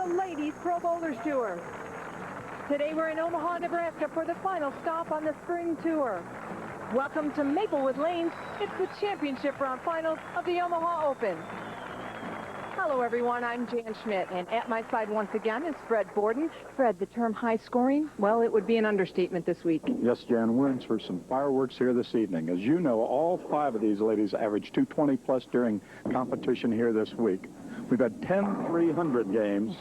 the Ladies Pro Boulders Tour. Today we're in Omaha, Nebraska for the final stop on the spring tour. Welcome to Maplewood Lanes. It's the championship round finals of the Omaha Open. Hello everyone, I'm Jan Schmidt, and at my side once again is Fred Borden. Fred, the term high scoring, well, it would be an understatement this week. Yes, Jan, we're in for some fireworks here this evening. As you know, all 5 of these ladies averaged 220 plus during competition here this week. We've had 10 300 games,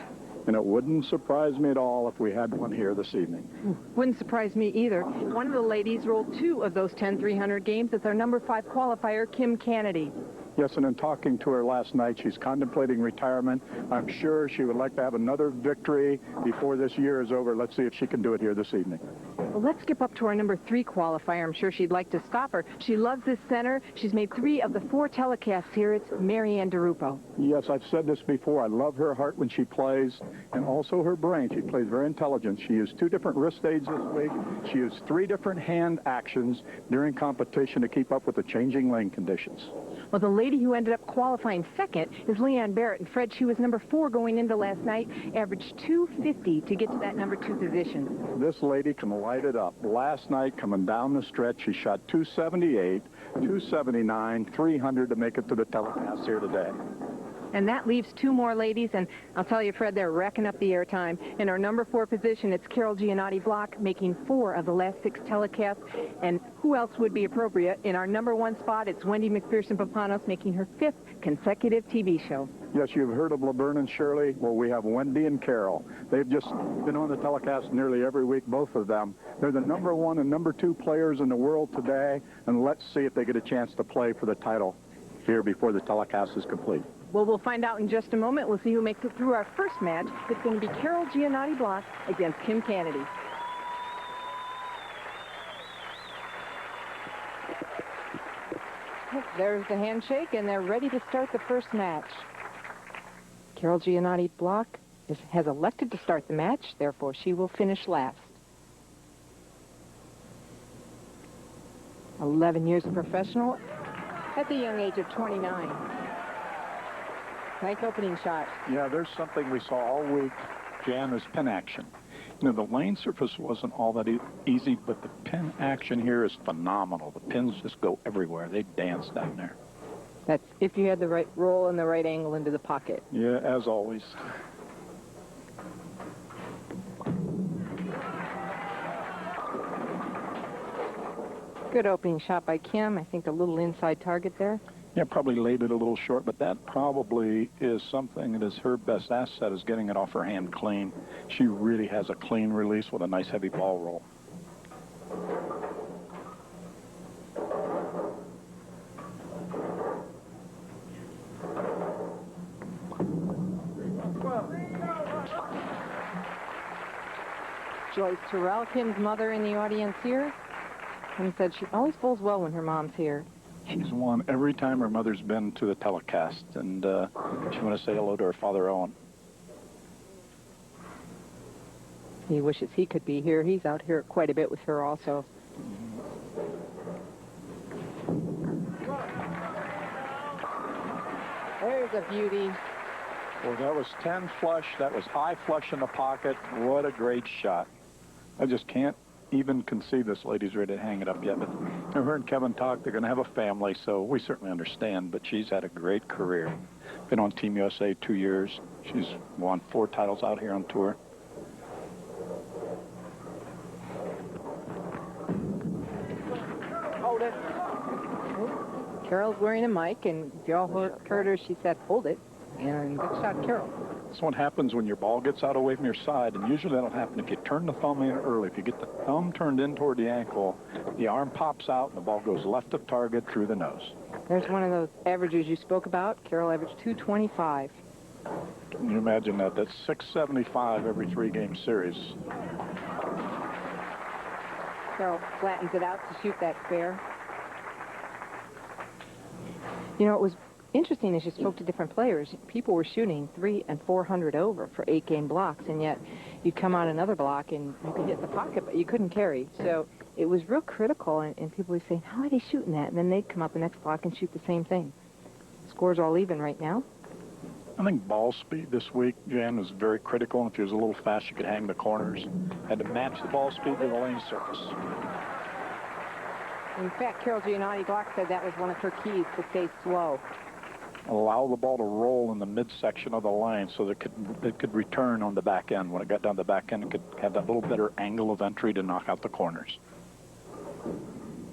and it wouldn't surprise me at all if we had one here this evening. Wouldn't surprise me either. One of the ladies rolled 2 of those 10 300 games. It's our number 5 qualifier, Kim Kennedy. Yes, and in talking to her last night, she's contemplating retirement. I'm sure she would like to have another victory before this year is over. Let's see if she can do it here this evening. Well, let's skip up to our number 3 qualifier. I'm sure she'd like to stop her. She loves this center. She's made 3 of the 4 telecasts here. It's Marianne DeRupo. Yes, I've said this before. I love her heart when she plays, and also her brain. She plays very intelligent. She used 2 different wrist aids this week. She used 3 different hand actions during competition to keep up with the changing lane conditions. Well, the lady who ended up qualifying second is Leanne Barrett. And Fred, she was number 4 going into last night, averaged 250 to get to that number 2 position. This lady can light it up. Last night, coming down the stretch, she shot 278, 279, 300 to make it to the telecast here today. And that leaves 2 more ladies, and I'll tell you, Fred, they're racking up the airtime. In our number 4 position, it's Carol Giannotti-Block, making 4 of the last 6 telecasts. And who else would be appropriate? In our number 1 spot, it's Wendy McPherson-Papanos, making her 5th consecutive TV show. Yes, you've heard of Laverne and Shirley. Well, we have Wendy and Carol. They've just been on the telecast nearly every week, both of them. They're the number 1 and number 2 players in the world today, and let's see if they get a chance to play for the title here before the telecast is complete. Well, we'll find out in just a moment. We'll see who makes it through our first match. It's going to be Carol Giannotti-Block against Kim Kennedy. There's the handshake, and they're ready to start the first match. Carol Giannotti-Block has elected to start the match, therefore she will finish last. 11 years of professional at the young age of 29. Nice opening shot. Yeah, there's something we saw all week, Jan, is pin action. You know, the lane surface wasn't all that easy, but the pin action here is phenomenal. The pins just go everywhere. They dance down there. That's if you had the right roll and the right angle into the pocket. Yeah, as always. Good opening shot by Kim. I think a little inside target there. Yeah, probably laid it a little short, but that probably is something that is her best asset, is getting it off her hand clean. She really has a clean release with a nice heavy ball roll. Joyce Terrell, Kim's mother, in the audience here. Kim said she always bowls well when her mom's here. She's won every time her mother's been to the telecast, and she want to say hello to her father, Owen. He wishes he could be here. He's out here quite a bit with her also. There's a beauty. Well, that was 10 flush. That was high flush in the pocket. What a great shot. I just can't even conceive this lady's ready to hang it up yet. But you know, her and Kevin talk, they're going to have a family, so we certainly understand. But she's had a great career. Been on Team USA 2 years. She's won 4 titles out here on tour. Hold it. Carol's wearing a mic, and if you all heard her, she said, hold it. And good shot, Carol. That's what happens when your ball gets out away from your side, and usually that'll happen if you turn the thumb in early. If you get the thumb turned in toward the ankle, the arm pops out, and the ball goes left of target through the nose. There's one of those averages you spoke about. Carol averaged 225. Can you imagine that? That's 675 every 3-game series. Carol flattens it out to shoot that fair. You know, it was interesting as you spoke to different players. People were shooting 300 and 400 over for 8-game blocks, and yet you'd come on another block and you could hit the pocket, but you couldn't carry. So it was real critical, and people were saying, how are they shooting that? And then they'd come up the next block and shoot the same thing. Score's all even right now. I think ball speed this week, Jan, was very critical. And if he was a little fast, you could hang the corners. Had to match the ball speed to the lane surface. In fact, Carol Giannotti Block said that was one of her keys to stay slow. Allow the ball to roll in the midsection of the lane so that it could return on the back end. When it got down the back end, it could have that little better angle of entry to knock out the corners.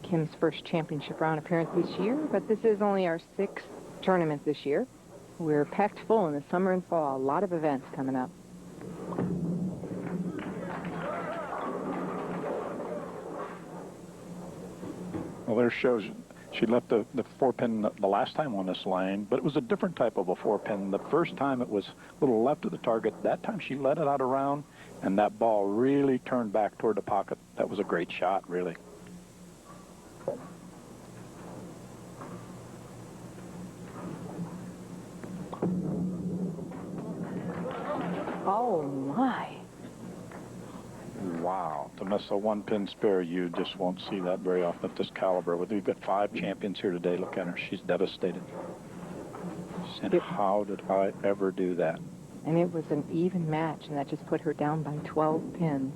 Kim's first championship round appearance this year, but this is only our 6th tournament this year. We're packed full in the summer and fall. A lot of events coming up. Well, there shows she left the 4-pin the last time on this lane, but it was a different type of a 4-pin. The first time it was a little left of the target. That time she let it out around, and that ball really turned back toward the pocket. That was a great shot, really. Oh, my. Wow. To miss a 1-pin spare, you just won't see that very often at this caliber. We've got 5 champions here today. Look at her. She's devastated. She said, how did I ever do that? And it was an even match, and that just put her down by 12 pins.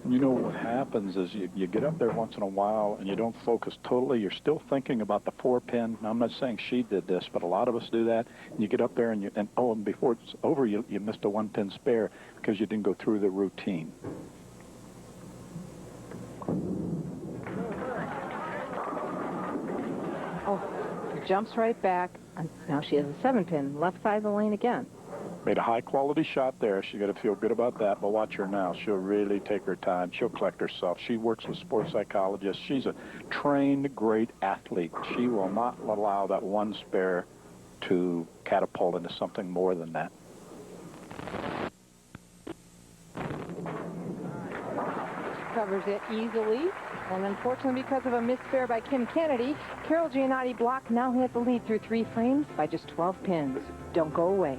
You know what happens is you get up there once in a while and you don't focus totally. You're still thinking about the 4-pin. Now, I'm not saying she did this, but a lot of us do that. And you get up there and before it's over, you missed a 1-pin spare because you didn't go through the routine. Oh, jumps right back. And now she has a 7-pin, left side of the lane again. Made a high-quality shot there. She got to feel good about that. But watch her now. She'll really take her time. She'll collect herself. She works with sports psychologists. She's a trained, great athlete. She will not allow that 1 spare to catapult into something more than that. Covers it easily. And unfortunately, because of a missed spare by Kim Kennedy, Carol Giannotti Block now has the lead through 3 frames by just 12 pins. Don't go away.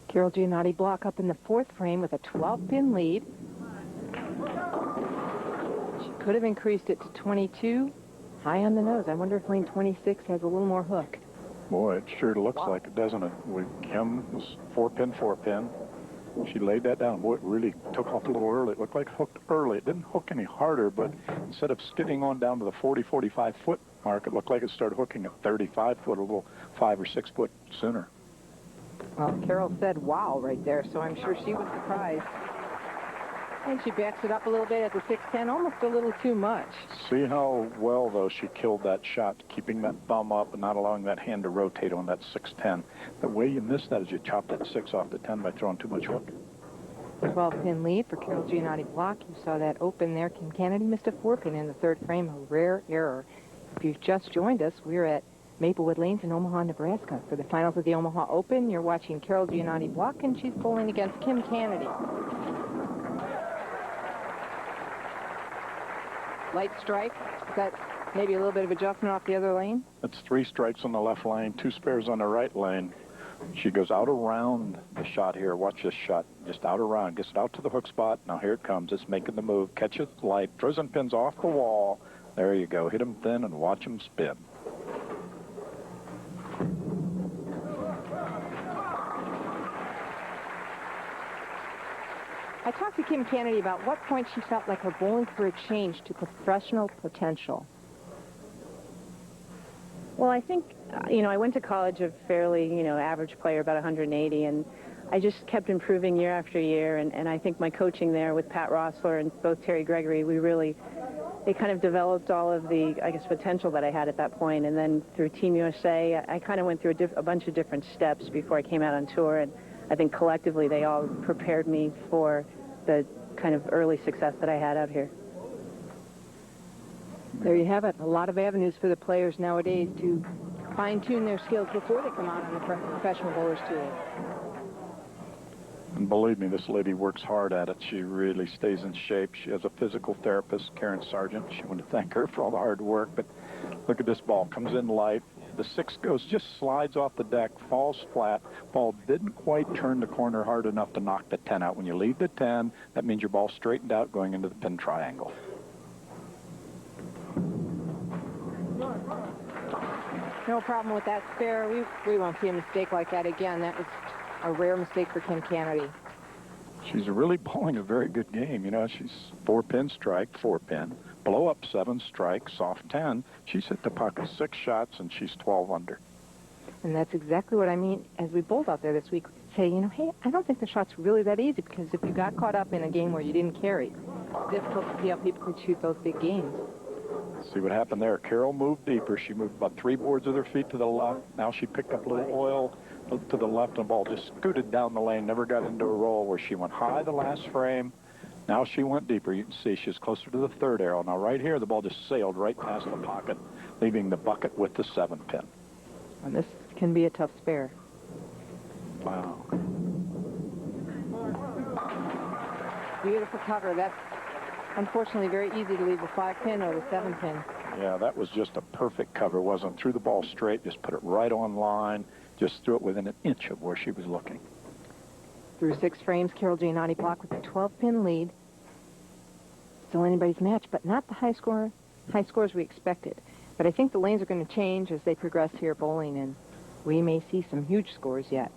Carol Giannotti Block up in the 4th frame with a 12-pin lead. She could have increased it to 22. High on the nose. I wonder if lane 26 has a little more hook. Boy, it sure looks like it, doesn't it? Kim was 4-pin, 4-pin. She laid that down. Boy, it really took off a little early. It looked like it hooked early. It didn't hook any harder, but instead of skidding on down to the 40, 45-foot mark, it looked like it started hooking at 35-foot, a little 5 or 6 foot sooner. Well, Carol said wow right there, so I'm sure she was surprised. And she backs it up a little bit at the 6-10, almost a little too much. See how well, though, she killed that shot, keeping that thumb up and not allowing that hand to rotate on that 6-10. The way you missed that is you chopped that 6 off the 10 by throwing too much hook. 12-pin lead for Carol Giannotti Block. You saw that open there. Kim Kennedy missed a 4-pin in the 3rd frame, a rare error. If you've just joined us, we're at Maplewood Lanes in Omaha, Nebraska. For the finals of the Omaha Open, you're watching Carol Giannotti Block, and she's bowling against Kim Kennedy. Light strike. Is that maybe a little bit of adjustment off the other lane? That's 3 strikes on the left lane, 2 spares on the right lane. She goes out around the shot here. Watch this shot. Just out around. Gets it out to the hook spot. Now here it comes. It's making the move. Catches light. Throws them pins off the wall. There you go. Hit them thin and watch them spin. I talked to Kim Kennedy about what point she felt like her bowling career changed to professional potential. Well, I think, I went to college a fairly, average player, about 180, and I just kept improving year after year, and I think my coaching there with Pat Rossler and both Terry Gregory, they kind of developed all of the, potential that I had at that point, and then through Team USA, I kind of went through a bunch of different steps before I came out on tour, and I think collectively they all prepared me for the kind of early success that I had out here. There you have it. A lot of avenues for the players nowadays to fine-tune their skills before they come out on the professional bowlers tour. And believe me, this lady works hard at it. She really stays in shape. She has a physical therapist, Karen Sargent. She wanted to thank her for all the hard work. But look at this ball. Comes in light. The 6 goes, just slides off the deck, falls flat. Ball didn't quite turn the corner hard enough to knock the 10 out. When you leave the 10, that means your ball straightened out going into the pin triangle. No problem with that spare. We won't see a mistake like that again. That was a rare mistake for Kim Kennedy. She's really bowling a very good game. You know, she's 4-pin strike, 4-pin, blow up 7 strike, soft 10. She's hit the pocket 6 shots, and she's 12 under. And that's exactly what I mean as we bowled out there this week. Say, you know, hey, I don't think the shot's really that easy, because if you got caught up in a game where you didn't carry, it's difficult to see how people could shoot those big games. See what happened there. Carol moved deeper. She moved about 3 boards with her feet to the left. Now she picked up a little oil to the left, and the ball just scooted down the lane, never got into a roll where she went high the last frame. Now she went deeper. You can see she's closer to the 3rd arrow. Now right here, the ball just sailed right past the pocket, leaving the bucket with the 7-pin. And this can be a tough spare. Wow. Beautiful cover. That's unfortunately very easy to leave the 5-pin or the 7-pin. Yeah, that was just a perfect cover. Wasn't threw the ball straight, just put it right on line, just threw it within an inch of where she was looking. Through 6 frames, Carol Giannotti blocked with a 12-pin lead. Still anybody's match, but not the high scores we expected. But I think the lanes are going to change as they progress here bowling, and we may see some huge scores yet.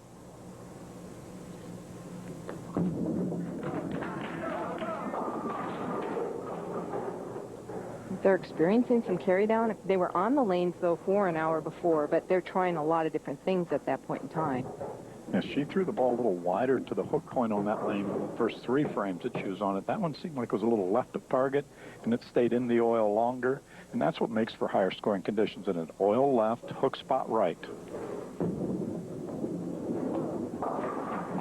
They're experiencing some carry down. They were on the lanes, though, for an hour before, but they're trying a lot of different things at that point in time. Yeah, she threw the ball a little wider to the hook point on that lane for the first 3 frames that she was on it. That one seemed like it was a little left of target, and it stayed in the oil longer, and that's what makes for higher scoring conditions in it. Oil left, hook spot right.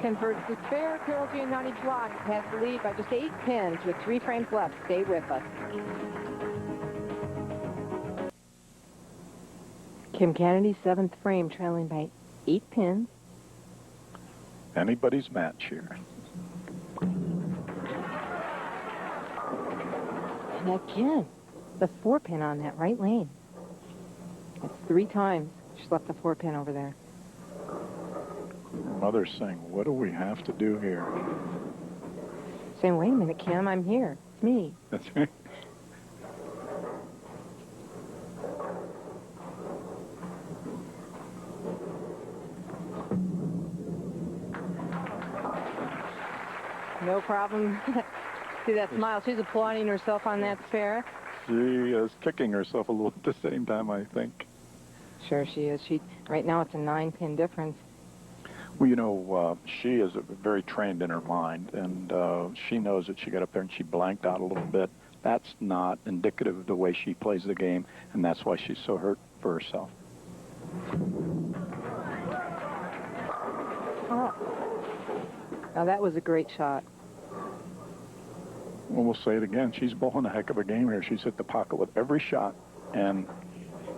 Converts the spare. Carol Giannotti blocked, has the lead by just 8 pins with 3 frames left. Stay with us. Kim Kennedy, 7th frame, trailing by 8 pins. Anybody's match here. And again, the 4-pin on that right lane. That's 3 times she's left the 4-pin over there. Mother's saying, what do we have to do here? Saying, wait a minute, Kim, I'm here. It's me. That's right. No problem. See that smile? She's applauding herself on that spare. She is kicking herself a little at the same time, I think. Sure she is. Right now it's a 9-pin difference. Well, you know, she is very trained in her mind, and she knows that she got up there and she blanked out a little bit. That's not indicative of the way she plays the game, and that's why she's so hurt for herself. Oh. Now that was a great shot. Well, we'll say it again. She's bowling a heck of a game here. She's hit the pocket with every shot, and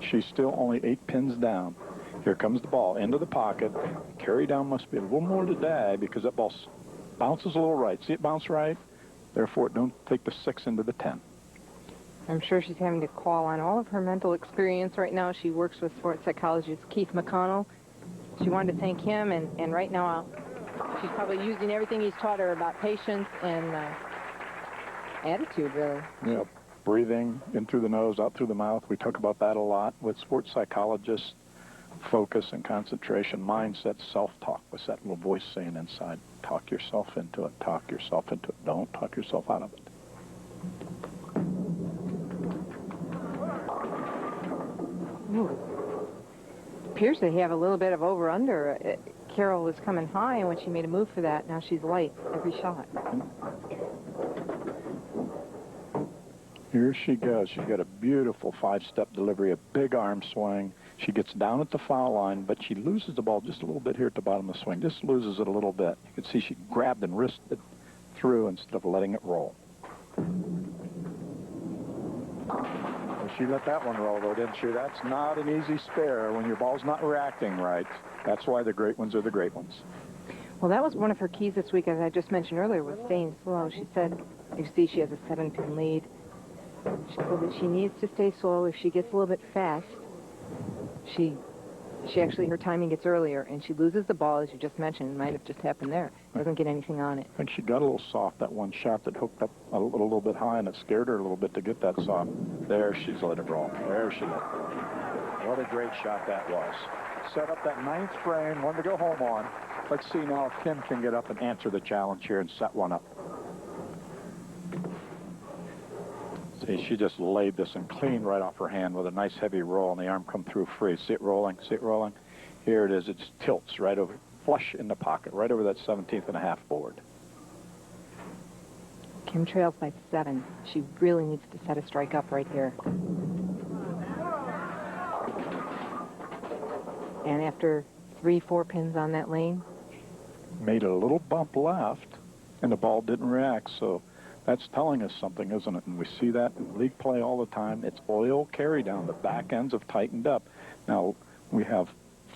she's still only 8 pins down. Here comes the ball into the pocket. Carry down must be a little more today because that ball bounces a little right. See it bounce right? Therefore, it don't take the 6 into the 10. I'm sure she's having to call on all of her mental experience right now. She works with sports psychologist Keith McConnell. She wanted to thank him, and right now she's probably using everything he's taught her about patience and attitude, really. Yeah, breathing in through the nose, out through the mouth. We talk about that a lot with sports psychologists. Focus and concentration, mindset, self-talk. What's that little voice saying inside? Talk yourself into it. Talk yourself into it. Don't talk yourself out of it. Ooh. Appears they have a little bit of over-under. Carol was coming high, and when she made a move for that, now she's light every shot. Here she goes. She's got a beautiful 5-step delivery, a big arm swing. She gets down at the foul line, but she loses the ball just a little bit here at the bottom of the swing. Just loses it a little bit. You can see she grabbed and wristed it through instead of letting it roll. Well, she let that one roll, though, didn't she? That's not an easy spare when your ball's not reacting right. That's why the great ones are the great ones. Well, that was one of her keys this week, as I just mentioned earlier, was staying slow. She said, you see, she has a 7-pin lead. She said that she needs to stay slow. If she gets a little bit fast, she actually, her timing gets earlier, and she loses the ball, as you just mentioned. It might have just happened there. Doesn't get anything on it. I think she got a little soft, that one shot that hooked up a little bit high, and it scared her a little bit to get that soft. There, she's let it roll. There, she let it roll. What a great shot that was. Set up that 9th frame, one to go home on. Let's see now if Kim can get up and answer the challenge here and set one up. See, she just laid this and clean right off her hand with a nice heavy roll, and the arm come through free. See it rolling? See it rolling? Here it is. It just tilts right over, flush in the pocket, right over that 17th and a half board. Kim trails by 7. She really needs to set a strike up right here. And after 3-4 pins on that lane, made a little bump left, and the ball didn't react, so that's telling us something, isn't it? And we see that in league play all the time. It's oil carry down. The back ends have tightened up. Now, we have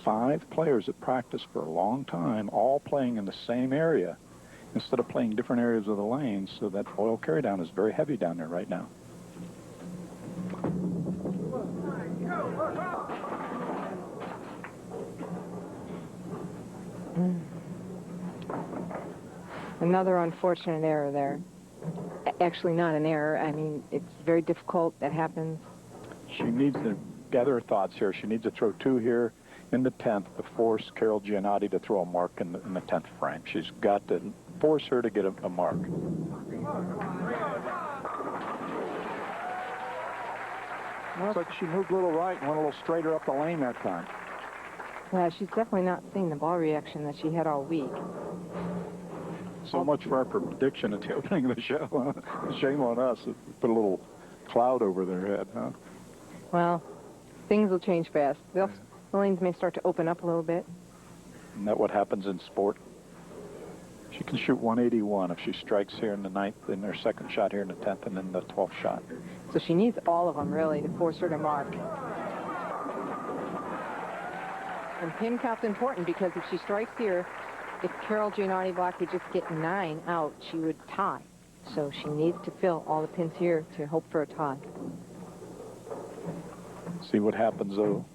5 players that practice for a long time, all playing in the same area, instead of playing different areas of the lane, so that oil carry down is very heavy down there right now. Another unfortunate error there. Actually, not an error. I mean, it's very difficult. That happens. She needs to gather her thoughts here. She needs to throw 2 here in the 10th to force Carol Giannotti to throw a mark in the 10th frame. She's got to force her to get a mark. Looks like she moved a little right and went a little straighter up the lane that time. Yeah, she's definitely not seeing the ball reaction that she had all week. So much for our prediction at the opening of the show. Huh? Shame on us. Put a little cloud over their head, huh? Well, things will change fast. The lanes may start to open up a little bit. Isn't that what happens in sport? She can shoot 181 if she strikes here in the 9th, in her second shot here in the 10th, and then the 12th shot. So she needs all of them, really, to force her to mark. And pin count's important, because if she strikes here, if Carol Giannotti Block could just get 9 out, she would tie. So she needs to fill all the pins here to hope for a tie. See what happens, though,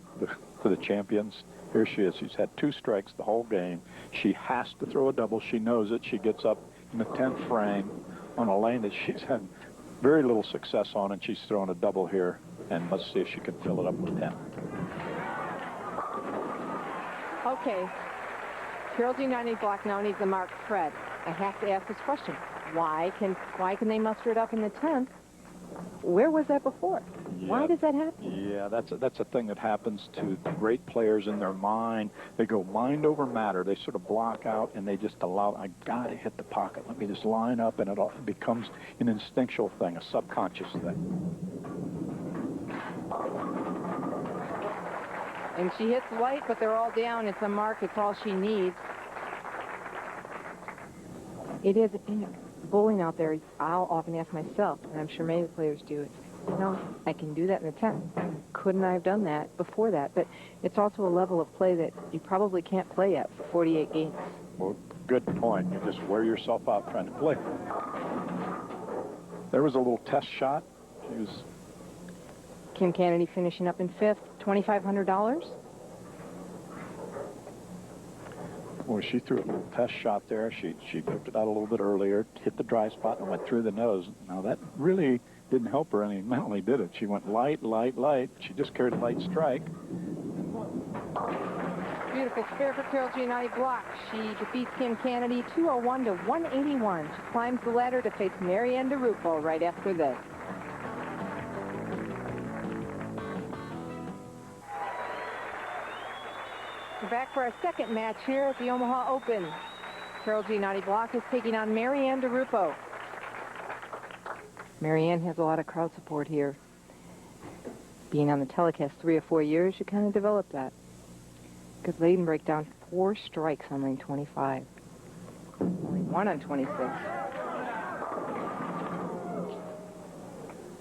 to the champions. Here she is. She's had 2 strikes the whole game. She has to throw a double. She knows it. She gets up in the 10th frame on a lane that she's had very little success on, and she's throwing a double here. And let's see if she can fill it up with 10. Okay. Carol Giannotti Block now needs a mark Fred. I have to ask this question. Why can they muster it up in the 10th? Where was that before? Yeah. Why does that happen? Yeah, that's a thing that happens to great players in their mind. They go mind over matter. They sort of block out, and they just allow, I got to hit the pocket. Let me just line up, and it all becomes an instinctual thing, a subconscious thing. And she hits white, but they're all down. It's a mark. It's all she needs. It is bowling out there. I'll often ask myself, and I'm sure many of the players do it. You know, I can do that in the 10th. Couldn't I have done that before that? But it's also a level of play that you probably can't play at for 48 games. Well, good point. You just wear yourself out trying to play. There was a little test shot. She was... Kim Kennedy finishing up in 5th, $2,500. Well, she threw a little test shot there. She took it out a little bit earlier, hit the dry spot, and went through the nose. Now, that really didn't help her any mentally, did it? She went light, light, light. She just carried a light strike. Beautiful spare for Carol Giannotti Block. She defeats Kim Kennedy 201 to 181. She climbs the ladder to face Marianne DeRupo right after this. We're back for our second match here at the Omaha Open. Carol Giannotti Block is taking on Marianne DeRupo. Marianne has a lot of crowd support here. Being on the telecast 3 or 4 years, you kind of develop that. Because they can break down 4 strikes on lane 25. Only 1 on 26.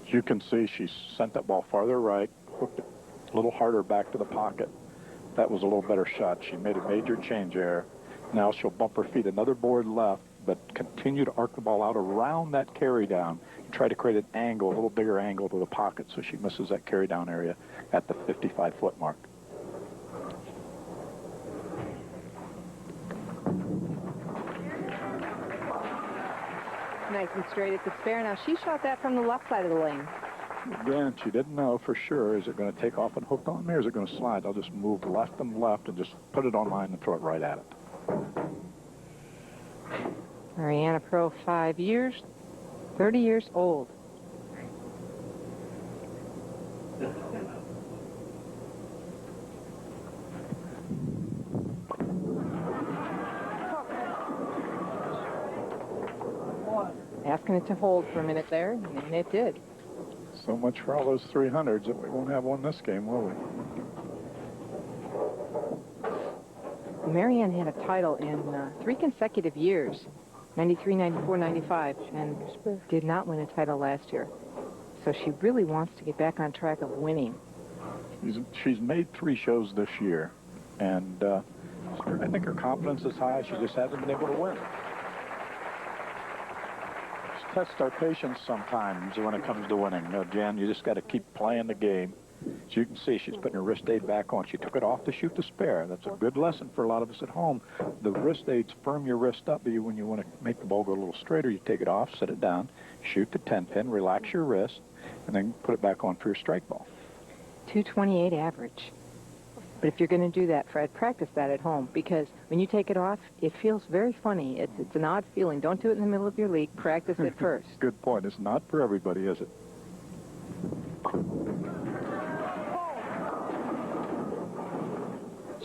You can see she sent that ball farther right, hooked it a little harder back to the pocket. That was a little better shot. She made a major change error. Now she'll bump her feet another board left, but continue to arc the ball out around that carry down and try to create an angle, a little bigger angle to the pocket, so she misses that carry down area at the 55-foot mark. Nice and straight at the spare. Now she shot that from the left side of the lane. Again, she didn't know for sure, is it going to take off and hook on me, or is it going to slide? I'll just move left and left and just put it on line and throw it right at it. Mariana Pro, 5 years, 30 years old. Asking it to hold for a minute there, and it did. So much for all those 300s that we won't have one this game, will we? Marianne had a title in 3 consecutive years, 93, 94, 95, and did not win a title last year. So she really wants to get back on track of winning. She's made 3 shows this year, and I think her confidence is high. She just hasn't been able to win. Test our patience sometimes when it comes to winning. You know, Jen, you just got to keep playing the game. As you can see, she's putting her wrist aid back on. She took it off to shoot the spare. That's a good lesson for a lot of us at home. The wrist aids firm your wrist up. When you want to make the ball go a little straighter, you take it off, set it down, shoot the 10-pin, relax your wrist, and then put it back on for your strike ball. 228 average. But if you're going to do that, Fred, practice that at home, because when you take it off, it feels very funny. It's an odd feeling. Don't do it in the middle of your league. Practice it first. Good point. It's not for everybody, is it?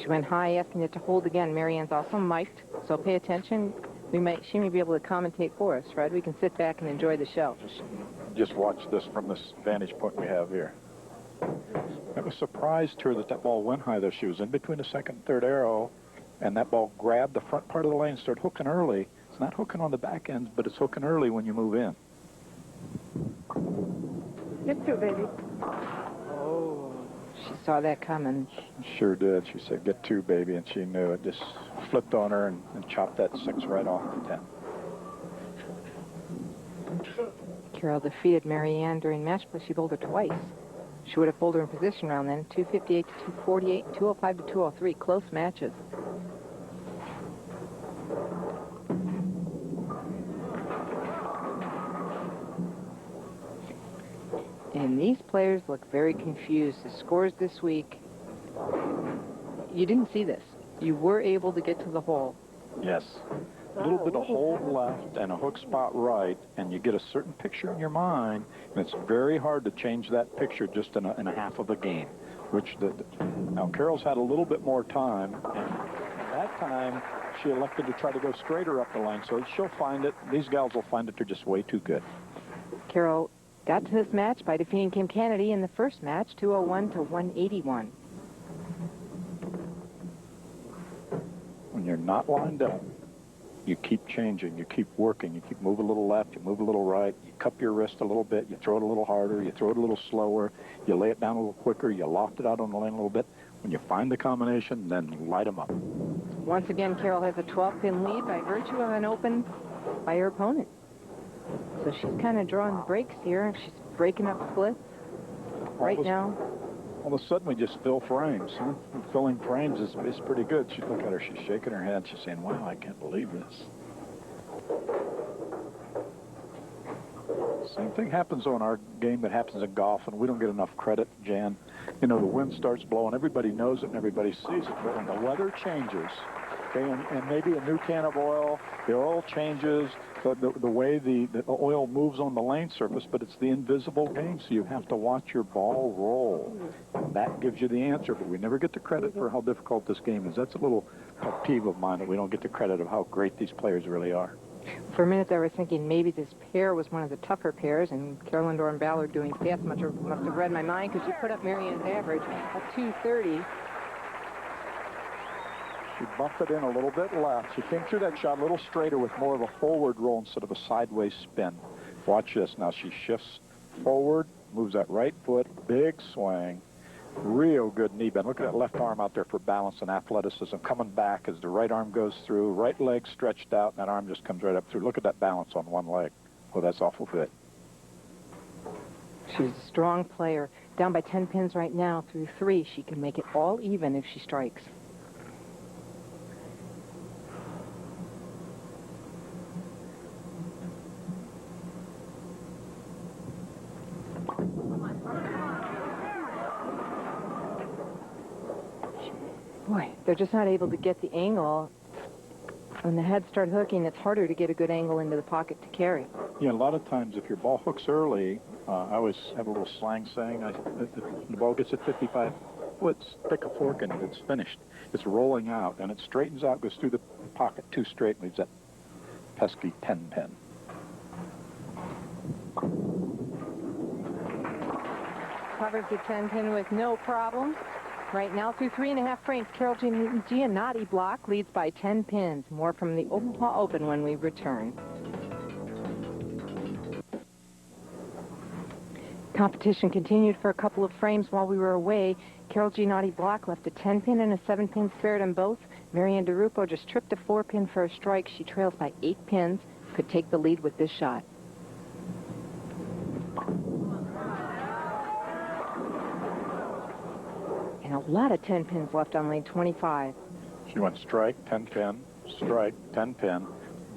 She went high, asking it to hold again. Marianne's also mic'd, so pay attention. She may be able to commentate for us, Fred. We can sit back and enjoy the show. Just watch this from this vantage point we have here. It was surprised to her that ball went high there. She was in between the second and third arrow, and that ball grabbed the front part of the lane, started hooking early. It's not hooking on the back ends, but it's hooking early when you move in. Get 2, baby. Oh, she saw that coming. Sure did. She said, get 2, baby, and she knew it. Just flipped on her and chopped that 6 right off the 10. Carol defeated Marianne during match play. She bowled her twice. She would have pulled her in position round then. 258 to 248, 205 to 203. Close matches. And these players look very confused. The scores this week, you didn't see this. You were able to get to the hole. Yes. A little bit of hold left and a hook spot right, and you get a certain picture in your mind, and it's very hard to change that picture just in a half of a game. Now, Carol's had a little bit more time, and that time she elected to try to go straighter up the line, so she'll find it. These gals will find it. They're just way too good. Carol got to this match by defeating Kim Kennedy in the first match, 201 to 181. When you're not lined up, you keep changing, you keep working, you keep moving a little left, you move a little right, you cup your wrist a little bit, you throw it a little harder, you throw it a little slower, you lay it down a little quicker, you loft it out on the lane a little bit. When you find the combination, then light them up. Once again, Carol has a 12-pin lead by virtue of an open by her opponent. So she's kind of drawing the brakes here. She's breaking up splits right now. All of a sudden, we just fill frames. Huh? Filling frames is pretty good. She look at her. She's shaking her head. She's saying, wow, I can't believe this. Same thing happens on our game that happens in golf, and we don't get enough credit, Jan. You know, the wind starts blowing. Everybody knows it, and everybody sees it. But when the weather changes, okay, and maybe a new can of oil, the oil changes, the way the oil moves on the lane surface, but it's the invisible game, so you have to watch your ball roll. And that gives you the answer, but we never get the credit for how difficult this game is. That's a little pet peeve of mine, that we don't get the credit of how great these players really are. For a minute there, I was thinking maybe this pair was one of the tougher pairs, and Carolyn Doran Ballard doing fast must have read my mind, because she put up Marianne's average of 230. She bumped it in a little bit left. She came through that shot a little straighter with more of a forward roll instead of a sideways spin. Watch this. Now she shifts forward, moves that right foot, big swing, real good knee bend. Look at that left arm out there for balance and athleticism. Coming back as the right arm goes through, right leg stretched out, and that arm just comes right up through. Look at that balance on one leg. Well, that's awful good. She's a strong player. Down by 10 pins right now through 3. She can make it all even if she strikes. boy, they're just not able to get the angle. When the heads start hooking, it's harder to get a good angle into the pocket to carry. Yeah, a lot of times if your ball hooks early, I always have a little slang saying, if the ball gets at 55 foot, stick a fork in it, it's finished. It's rolling out, and it straightens out, goes through the pocket too straight, leaves that pesky 10 pin. Covers the 10 pin with no problem. Right now, through 3.5 frames, Carol Giannotti block leads by 10 pins. More from the Omaha Open when we return. Competition continued for a couple of frames while we were away. Carol Giannotti block left a 10 pin and a 7 pin spared on both. Marianne DeRupo just tripped a 4 pin for a strike. She trails by 8 pins. Could take the lead with this shot. And a lot of 10 pins left on lane 25. She went strike, 10 pin, strike, 10 pin.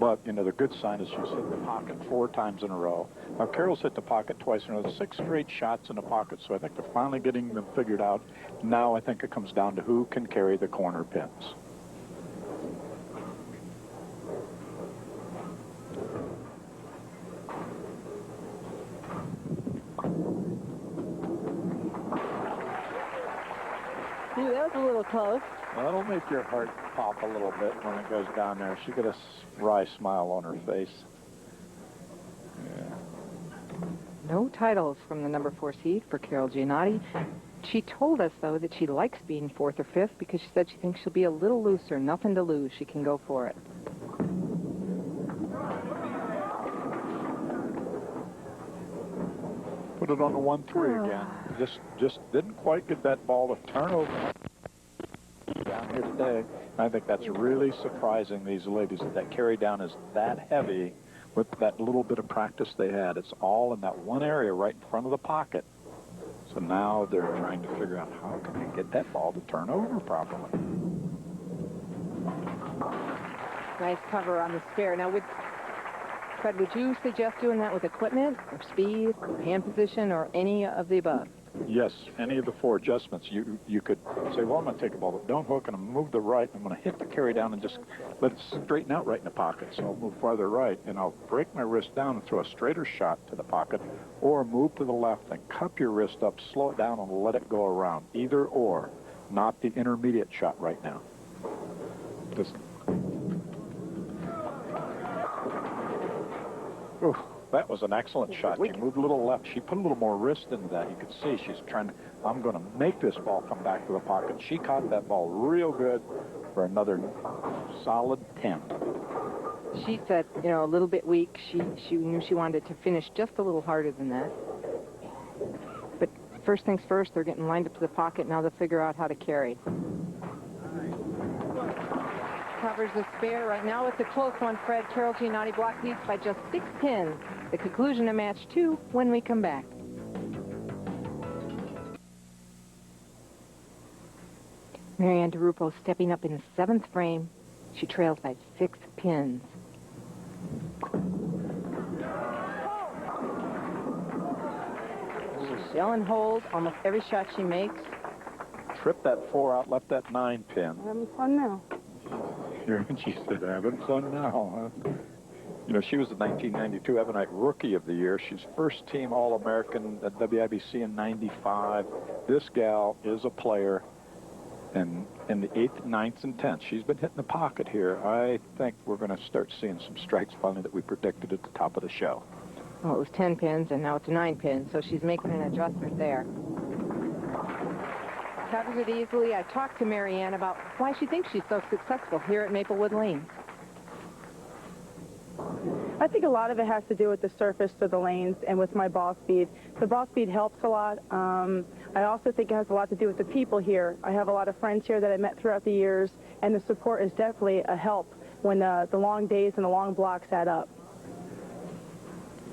But, you know, the good sign is she's hit the pocket 4 times in a row. Now, Carol's hit the pocket twice in a row. 6 straight shots in the pocket, so I think they're finally getting them figured out. Now I think it comes down to who can carry the corner pins. Ooh, that was a little close. That'll make your heart pop a little bit when it goes down there. She got a wry smile on her face. Yeah. No titles from the number 4 seed for Carol Giannotti. She told us, though, that she likes being 4th or 5th because she said she thinks she'll be a little looser. Nothing to lose. She can go for it. Put it on the 1-3 again. Just didn't quite get that ball to turn over down here today. I think that's really surprising, these ladies, that carry down is that heavy with that little bit of practice they had. It's all in that one area right in front of the pocket. So now they're trying to figure out how can they get that ball to turn over properly. Nice cover on the spare. Now, Fred, would you suggest doing that with equipment or speed or hand position or any of the above? Yes, any of the 4 adjustments. You could say, well, I'm going to take a ball, but don't hook, and I'm going to move the right. I'm going to hit the carry down and just let it straighten out right in the pocket. So I'll move farther right, and I'll break my wrist down and throw a straighter shot to the pocket, or move to the left and cup your wrist up, slow it down, and let it go around. Either or, not the intermediate shot right now. Just... Ooh. That was an excellent shot. She moved a little left. She put a little more wrist into that. You could see she's trying to, I'm going to make this ball come back to the pocket. She caught that ball real good for another solid 10. She said, you know, a little bit weak. She knew she wanted to finish just a little harder than that. But first things first, they're getting lined up to the pocket. Now they'll figure out how to carry. Covers the spare. Right now it's a close one, Fred. Carol Giannotti block leads by just 6 pins. The conclusion of match 2 when we come back. Marianne DeRupo stepping up in the 7th frame. She trails by 6 pins. She's showing hold almost every shot she makes. Tripped that 4 out, left that 9 pin. Having fun now. She said, having fun now, huh? You know, she was the 1992 Ebonite Rookie of the Year. She's first team All-American at WIBC in '95. This gal is a player in the 8th, 9th, and 10th. She's been hitting the pocket here. I think we're going to start seeing some strikes finally that we predicted at the top of the show. Well, it was 10 pins, and now it's 9 pins, so she's making an adjustment there. Covers it easily. I talked to Marianne about why she thinks she's so successful here at Maplewood Lanes. I think a lot of it has to do with the surface of the lanes and with my ball speed. The ball speed helps a lot. I also think it has a lot to do with the people here. I have a lot of friends here that I met throughout the years, and the support is definitely a help when the long days and the long blocks add up.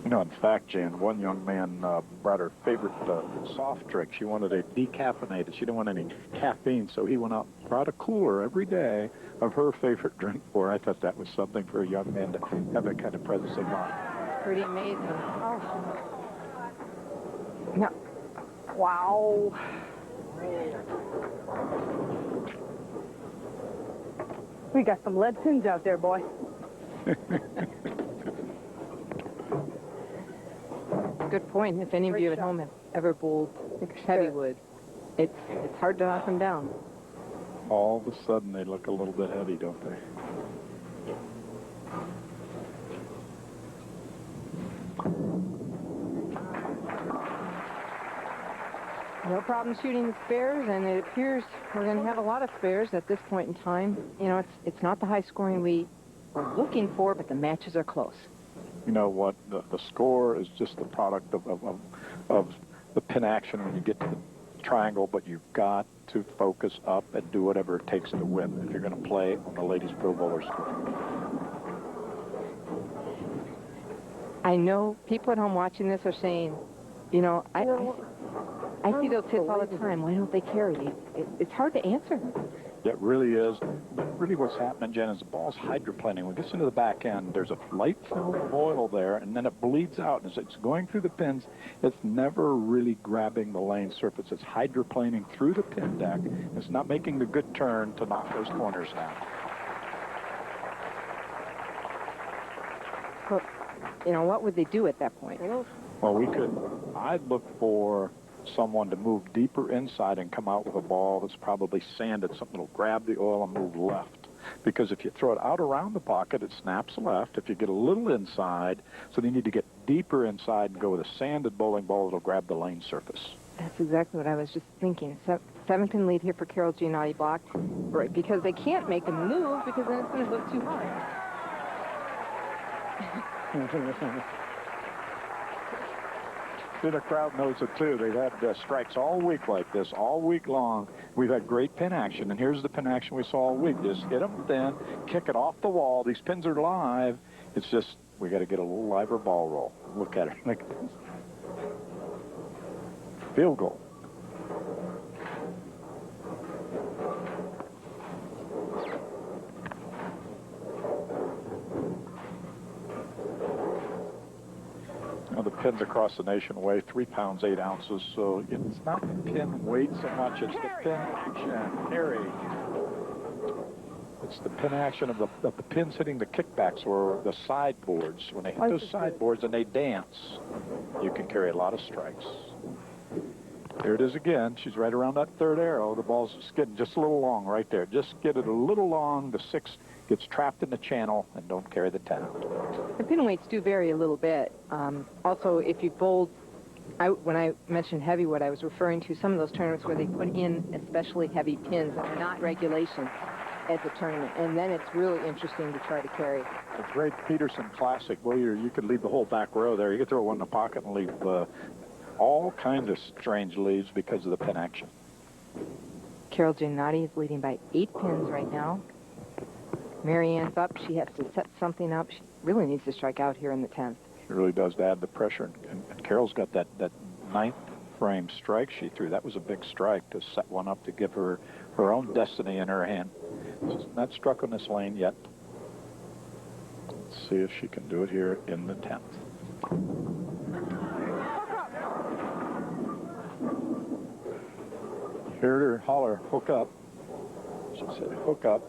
You know, in fact, Jan, one young man brought her favorite soft drink. She wanted a decaffeinated. She didn't want any caffeine, so he went out and brought a cooler every day of her favorite drink for her. I thought that was something for a young man to have that kind of presence of mind. Pretty amazing. Oh. No. Wow. We got some lead pins out there, boy. Good point. If any of you at home have ever bowled heavy wood, it's hard to knock them down. All of a sudden, they look a little bit heavy, don't they? No problem shooting the spares, and it appears we're going to have a lot of spares at this point in time. You know, it's not the high scoring we were looking for, but the matches are close. You know what? The score is just the product of the pin action when you get to the triangle, but you've got to focus up and do whatever it takes to win if you're going to play on the Ladies Pro Bowler School. I know people at home watching this are saying, you know, I see those hits all the time. Why don't they carry? It's hard to answer. It really is. But really what's happening, Jen, is the ball's hydroplaning. When it gets into the back end, there's a light film of oil there, and then it bleeds out. As it's going through the pins, it's never really grabbing the lane surface. It's hydroplaning through the pin deck. It's not making the good turn to knock those corners down. Well, you know, what would they do at that point? Well, I'd look for someone to move deeper inside and come out with a ball that's probably sanded, something that'll grab the oil and move left. Because if you throw it out around the pocket, it snaps left. If you get a little inside, so you need to get deeper inside and go with a sanded bowling ball that'll grab the lane surface. That's exactly what I was just thinking. 7-pin lead here for Carol Giannotti block, right? Because they can't make a move because then it's going to look too hard. See, the crowd knows it too. They've had strikes all week like this, all week long. We've had great pin action, and here's the pin action we saw all week. Just hit them thin, kick it off the wall. These pins are live. It's just we got to get a little liver ball roll. Look at it. Look at this. Field goal. The pins across the nation weigh 3 pounds 8 ounces, so it's not the pin weight so much, it's the pin action. Carry. It's the pin action of the pins hitting the kickbacks or the sideboards. When they hit those sideboards and they dance, you can carry a lot of strikes. Here it is again. She's right around that third arrow. The ball's just getting just a little long right there. Just get it a little long. The 6 gets trapped in the channel and don't carry the 10 out. The pin weights do vary a little bit. Also, if you bowled, when I mentioned heavy, what I was referring to some of those tournaments where they put in especially heavy pins that are not regulation at the tournament, and then it's really interesting to try to carry. The great Peterson Classic. Well, you could leave the whole back row there. You could throw one in the pocket and leave all kinds of strange leads because of the pin action. Carol Giannotti is leading by 8 pins right now. Marianne's up. She has to set something up. She really needs to strike out here in the 10th. It really does add the pressure. And Carol's got that 9th frame strike she threw. That was a big strike to set one up to give her her own destiny in her hand. She's not struck on this lane yet. Let's see if she can do it here in the 10th. Heard her holler, hook up. She said, hook up.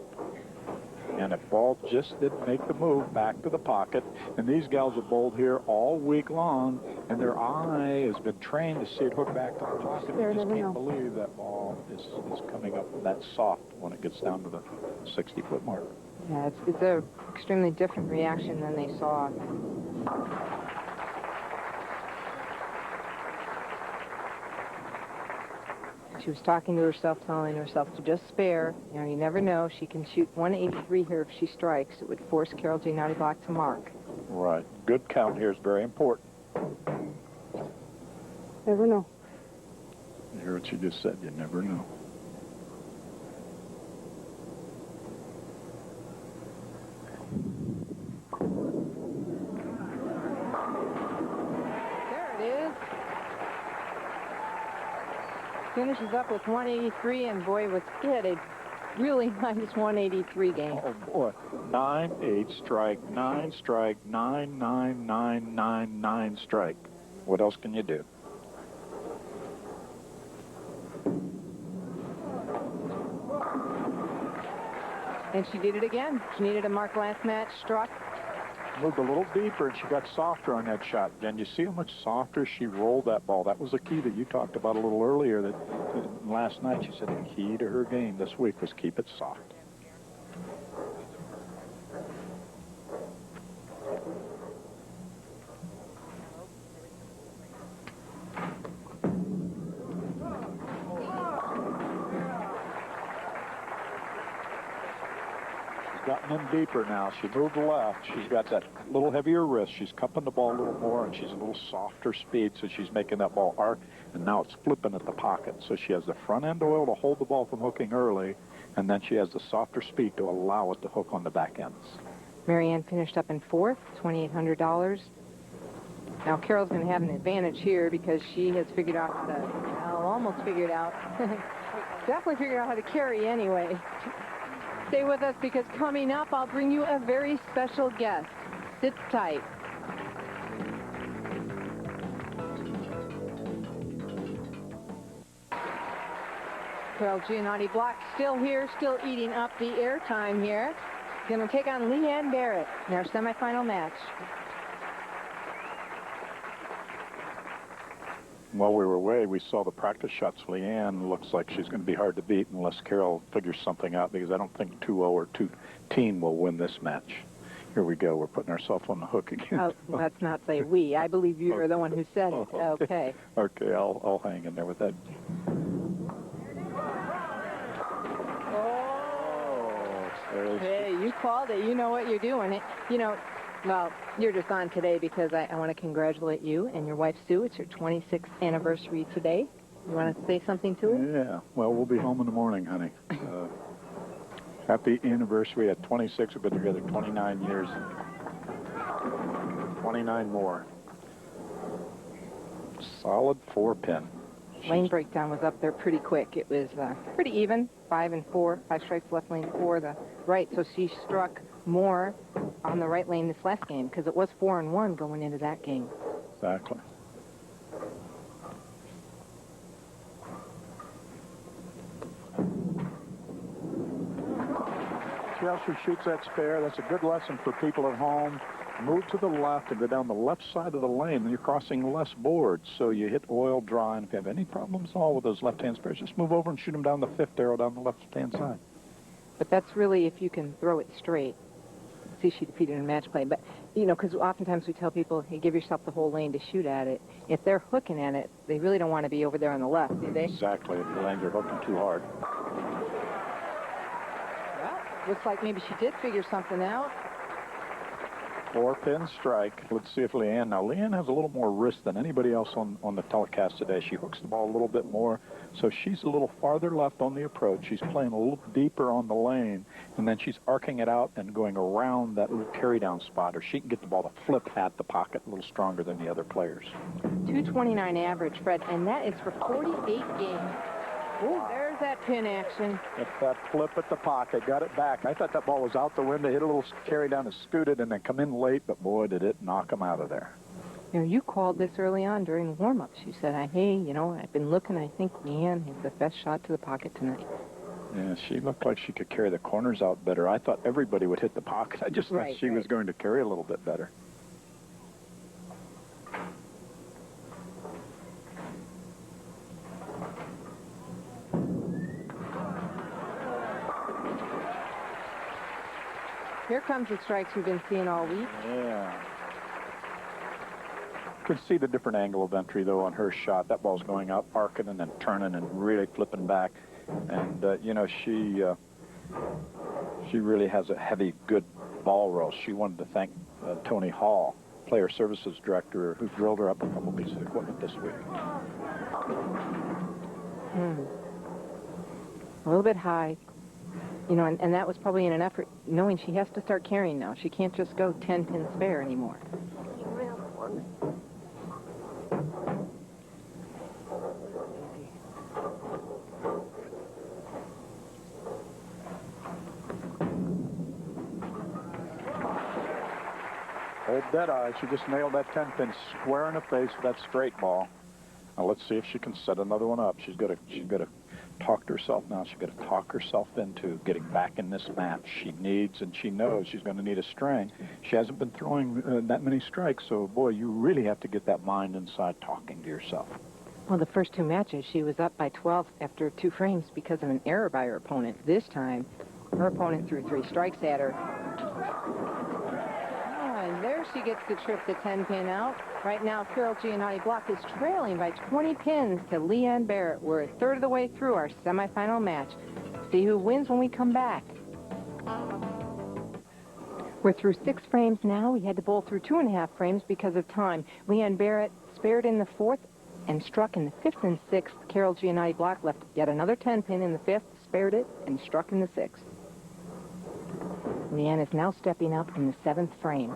And if ball just didn't make the move back to the pocket, and these gals have bowled here all week long, and their eye has been trained to see it hook back to the pocket. They just can't believe that ball is coming up that soft when it gets down to the 60-foot mark. Yeah, it's an extremely different reaction than they saw. She was talking to herself, telling herself to just spare. You know, you never know. She can shoot 183 here if she strikes. It would force Carol Giannotti block to mark. Right. Good count here is very important. Never know. You hear what she just said? You never know. There it is. Finishes up with 183, and boy, was it a really nice 183 game. Oh, boy. 9-8 strike, 9 strike, 9-9-9-9-9 strike. What else can you do? And she did it again. She needed a mark last match, struck. Moved a little deeper, and she got softer on that shot. Jen, you see how much softer she rolled that ball? That was the key that you talked about a little earlier. That last night, she said the key to her game this week was keep it soft. Gotten in deeper now. She moved left. She's got that little heavier wrist. She's cupping the ball a little more, and she's a little softer speed, so she's making that ball arc, and now it's flipping at the pocket. So she has the front end oil to hold the ball from hooking early, and then she has the softer speed to allow it to hook on the back ends. Marianne finished up in fourth, $2,800. Now Carol's going to have an advantage here because she has figured out how to, well, almost figured out, definitely figured out how to carry anyway. Stay with us because coming up, I'll bring you a very special guest. Sit tight. Carol Giannotti-Block still here, still eating up the airtime here. Going to take on Leanne Barrett in our semifinal match. While we were away, we saw the practice shots. Leanne looks like she's going to be hard to beat unless Carol figures something out, because I don't think 2-0 or 2-team will win this match. Here we go. We're putting ourselves on the hook again. Oh, let's not say we. I believe you are the one who said it. Okay. Okay, I'll hang in there with that. Oh, hey, you called it. You know what you're doing. You know, well, you're just on today because I want to congratulate you and your wife, Sue. It's your 26th anniversary today. You want to say something to her? Yeah. Well, we'll be home in the morning, honey. Happy anniversary at 26. We've been together 29 years. 29 more. Solid 4-pin. Lane breakdown was up there pretty quick. It was pretty even, 5 and 4, 5 strikes left lane 4, the right. So she struck more on the right lane this last game because it was 4 and 1 going into that game. Exactly. See how she shoots that spare? That's a good lesson for people at home. Move to the left and go down the left side of the lane, and you're crossing less boards, so you hit oil dry. And if you have any problems at all with those left-hand spares, just move over and shoot them down the 5th arrow down the left-hand side. But that's really if you can throw it straight. See, she defeated in match play. But, you know, because oftentimes we tell people, hey, give yourself the whole lane to shoot at it. If they're hooking at it, they really don't want to be over there on the left, do they? Exactly. The lanes are hooking too hard. Well, looks like maybe she did figure something out. 4-pin strike. Let's see if Leanne. Now, Leanne has a little more wrist than anybody else on the telecast today. She hooks the ball a little bit more, so she's a little farther left on the approach. She's playing a little deeper on the lane, and then she's arcing it out and going around that little carry-down spot, or she can get the ball to flip at the pocket a little stronger than the other players. 229 average, Fred, and that is for 48 games. Ooh, there's that pin action. It's that flip at the pocket. Got it back. I thought that ball was out the window, hit a little carry down and scooted, and then come in late, but boy, did it knock him out of there. You know, you called this early on during warm-ups. You said, hey, you know, I've been looking. I think Leanne has the best shot to the pocket tonight. Yeah, she looked like she could carry the corners out better. I thought everybody would hit the pocket. I just thought she was going to carry a little bit better. Here comes the strikes we've been seeing all week. Yeah. You can see the different angle of entry, though, on her shot. That ball's going up, arcing, and then turning and really flipping back. And, you know, she really has a heavy, good ball roll. She wanted to thank Tony Hall, player services director, who drilled her up a couple pieces of equipment this week. A little bit high. You know, and that was probably in an effort, knowing she has to start carrying now. She can't just go 10-pin spare anymore. Old Deadeye, she just nailed that 10-pin square in the face with that straight ball. Now let's see if she can set another one up. She's got to talked herself now. She's got to talk herself into getting back in this match. She needs, and she knows she's going to need a string. She hasn't been throwing that many strikes, so, boy, you really have to get that mind inside talking to yourself. Well, the first two matches, she was up by 12 after 2 frames because of an error by her opponent. This time, her opponent threw 3 strikes at her. And there she gets to trip the 10-pin out. Right now, Carol Giannotti Block is trailing by 20 pins to Leanne Barrett. We're a third of the way through our semifinal match. See who wins when we come back. We're through 6 frames now. We had to bowl through 2.5 frames because of time. Leanne Barrett spared in the 4th and struck in the 5th and 6th. Carol Giannotti Block left yet another 10-pin in the 5th, spared it, and struck in the 6th. Leanne is now stepping up in the 7th frame.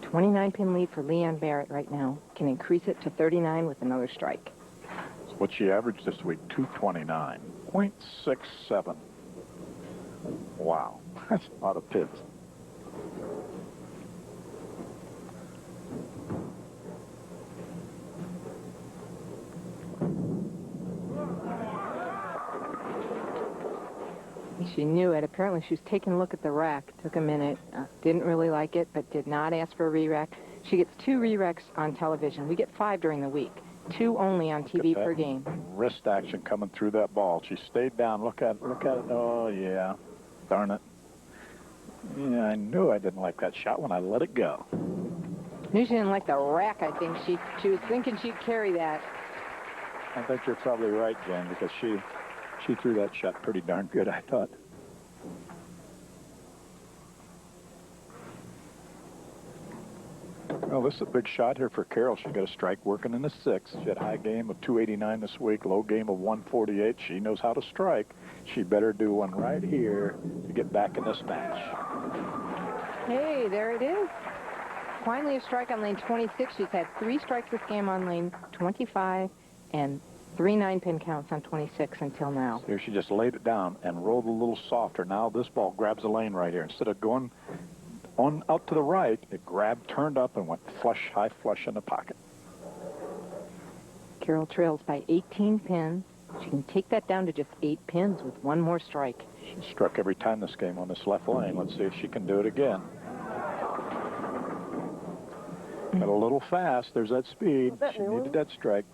29-pin lead for Leanne Barrett right now. Can increase it to 39 with another strike. What she averaged this week, 229.67. Wow, that's a lot of pins. She knew it. Apparently, she was taking a look at the rack. Took a minute. Didn't really like it, but did not ask for a re-rack. She gets 2 re-racks on television. We get 5 during the week. 2 only on TV per game. Wrist action coming through that ball. She stayed down. Look at it. Oh, yeah. Darn it. Yeah, I knew I didn't like that shot when I let it go. Knew she didn't like the rack, I think. She was thinking she'd carry that. I think you're probably right, Jen, because she threw that shot pretty darn good, I thought. Well, this is a big shot here for Carol. She got a strike working in the 6th. She had a high game of 289 this week, low game of 148. She knows how to strike. She better do one right here to get back in this match. Hey, there it is. Finally a strike on lane 26. She's had 3 strikes this game on lane 25 and 3 9-pin counts on 26 until now. Here she just laid it down and rolled a little softer. Now this ball grabs the lane right here. Instead of going on out to the right, it grabbed, turned up, and went flush, high flush in the pocket. Carol trails by 18 pins. She can take that down to just 8 pins with 1 more strike. She struck every time this game on this left lane. Let's see if she can do it again. Got a little fast. There's that speed. She needed that strike.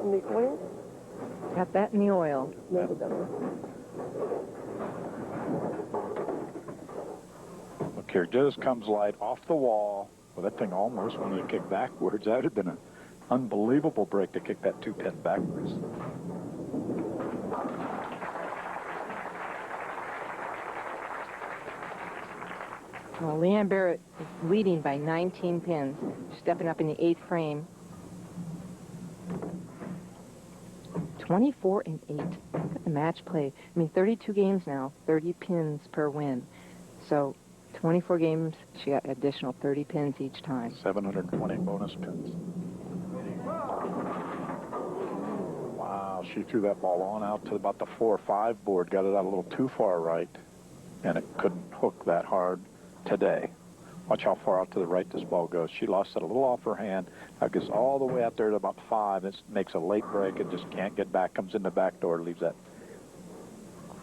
In the oil? Got that in the oil. Look here, just comes light off the wall. Well, that thing almost wanted to kick backwards. That would have been an unbelievable break to kick that 2-pin backwards. Well, Leanne Barrett is leading by 19 pins. Stepping up in the 8th frame. 24 and 8. Look at the match play. I mean, 32 games now, 30 pins per win. So 24 games, she got additional 30 pins each time. 720 bonus pins. Wow, she threw that ball on out to about the 4 or 5 board, got it out a little too far right, and it couldn't hook that hard today. Watch how far out to the right this ball goes. She lost it a little off her hand. That goes all the way out there to about 5. It makes a late break and just can't get back. Comes in the back door, leaves that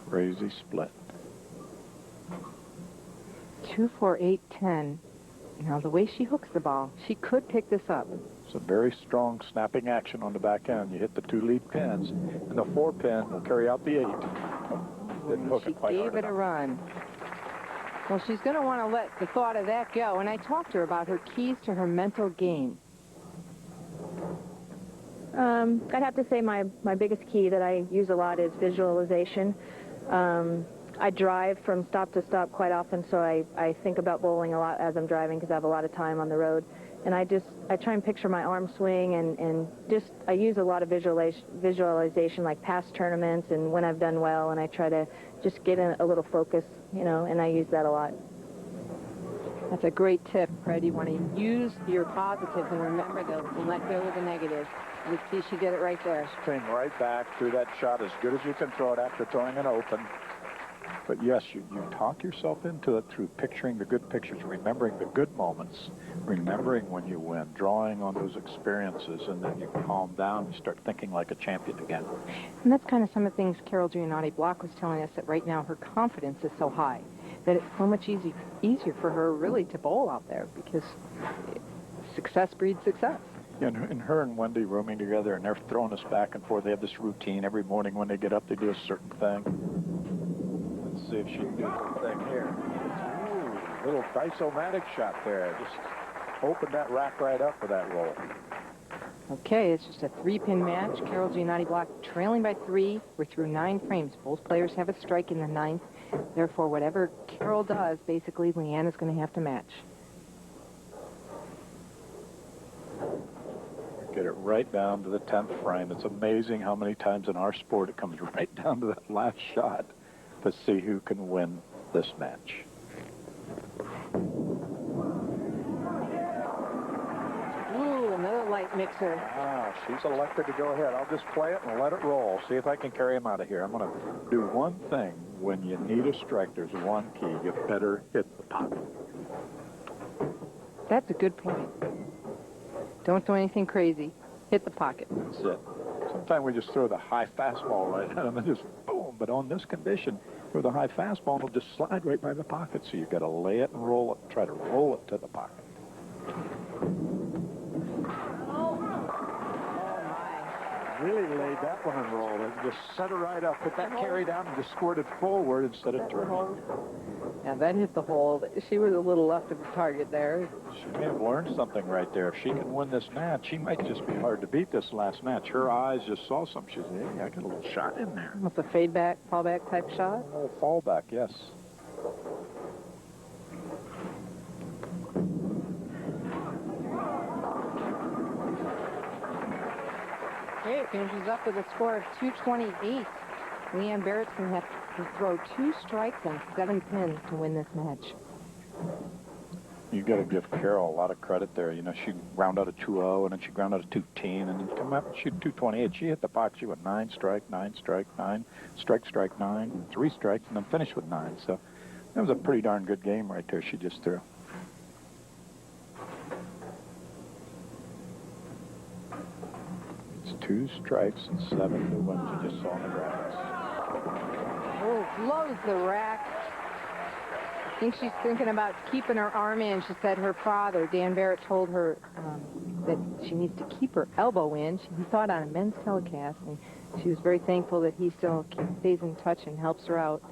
crazy split. 2, 4, 8, 10. Now, the way she hooks the ball, she could pick this up. It's a very strong snapping action on the back end. You hit the 2 lead pins, and the 4 pin will carry out the 8. Didn't hook it quite hard enough. She gave it a run. Well, she's going to want to let the thought of that go, and I talked to her about her keys to her mental game. I'd have to say my biggest key that I use a lot is visualization. I drive from stop to stop quite often, so I think about bowling a lot as I'm driving because I have a lot of time on the road. And I try and picture my arm swing and I use a lot of visualization like past tournaments and when I've done well, and I try to just get in a little focus, and I use that a lot. That's a great tip, Fred. You want to use your positives and remember to let go of the negatives. You see she did it right there. Came right back, threw that shot as good as you can throw it after throwing it open. But yes, you talk yourself into it through picturing the good pictures, remembering the good moments, remembering when you win, drawing on those experiences, and then you calm down and start thinking like a champion again. And that's kind of some of the things Carol Giannotti-Block was telling us, that right now her confidence is so high that it's so much easier for her really to bowl out there, because success breeds success. Yeah, and her and Wendy rooming together, and they're throwing us back and forth. They have this routine every morning when they get up, they do a certain thing. Let's see if she can do her thing here. Ooh, little dice-o-matic shot there. Just opened that rack right up for that roll. Okay, it's just a 3-pin match. Carol Giannotti-Block trailing by 3. We're through 9 frames. Both players have a strike in the 9th. Therefore, whatever Carol does, basically, Leanne is going to have to match. Get it right down to the 10th frame. It's amazing how many times in our sport it comes right down to that last shot to see who can win this match. Ooh, another light mixer. Ah, she's elected to go ahead. I'll just play it and let it roll. See if I can carry him out of here. I'm going to do one thing. When you need a strike, there's one key. You better hit the pocket. That's a good point. Don't do anything crazy. Hit the pocket. That's it. Sometimes we just throw the high fastball right at him and just boom. But on this condition, throw the high fastball and it'll just slide right by the pocket. So you've got to lay it and roll it. Try to roll it to the pocket. Really laid that one and rolled it. Just set it right up. Put that carry down and just squirted forward instead of turning. Yeah, that hit the hole. She was a little left of the target there. She may have learned something right there. If she can win this match, she might just be hard to beat this last match. Her eyes just saw something. She said, hey, I got a little shot in there. Almost a fade back, fallback type shot. A little fallback, yes. Okay, it finishes up with a score of 228. Leanne Barrett's going to have to throw 2 strikes and 7 pins to win this match. You got to give Carol a lot of credit there. You know, she ground out a 2-0, and then she ground out a 2-10, and then come up and shoot 228. She hit the pocket. She went 9 strike, 9 strike, 9 strike, strike 9, 3 strikes, and then finished with 9. So that was a pretty darn good game right there she just threw. It's 2 strikes and 7 new ones you just saw in the graphics. Oh, blows the rack. I think she's thinking about keeping her arm in. She said her father, Dan Barrett, told her that she needs to keep her elbow in. He saw it on a men's telecast, and she was very thankful that he still stays in touch and helps her out.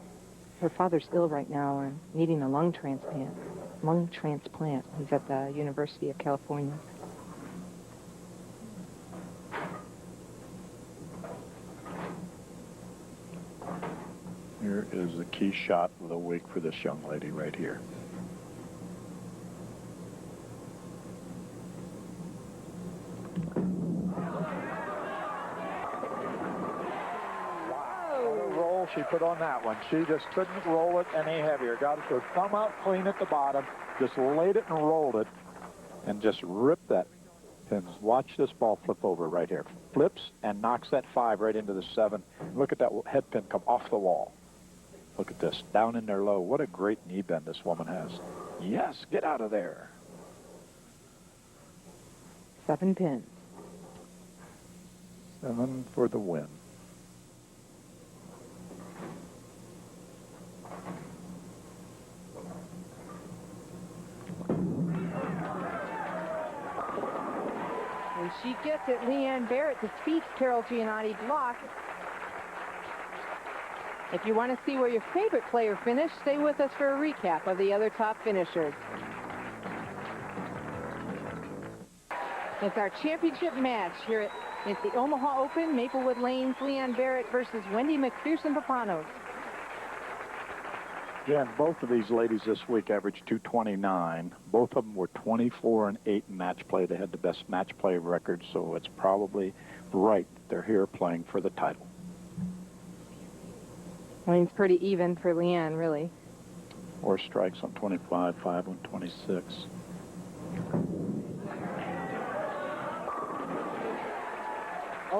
Her father's ill right now and needing a lung transplant. He's at the University of California. Here is the key shot of the week for this young lady right here. Wow, what a roll she put on that one. She just couldn't roll it any heavier. Got it her thumb out clean at the bottom, just laid it and rolled it, and just ripped that. And watch this ball flip over right here. Flips and knocks that 5 right into the 7. Look at that head pin come off the wall. Look at this, down in there low. What a great knee bend this woman has. Yes, get out of there. 7 pins. 7 for the win. And she gets it. Leanne Barrett defeats Carol Giannotti-Block. If you want to see where your favorite player finished, stay with us for a recap of the other top finishers. It's our championship match here at the Omaha Open. Maplewood Lane's Leanne Barrett versus Wendy McPherson-Papanos. Yeah, both of these ladies this week averaged 229. Both of them were 24-8 in match play. They had the best match play record, so it's probably right that they're here playing for the title. Lane's pretty even for Leanne, really. 4 strikes on 25, 5 on 26.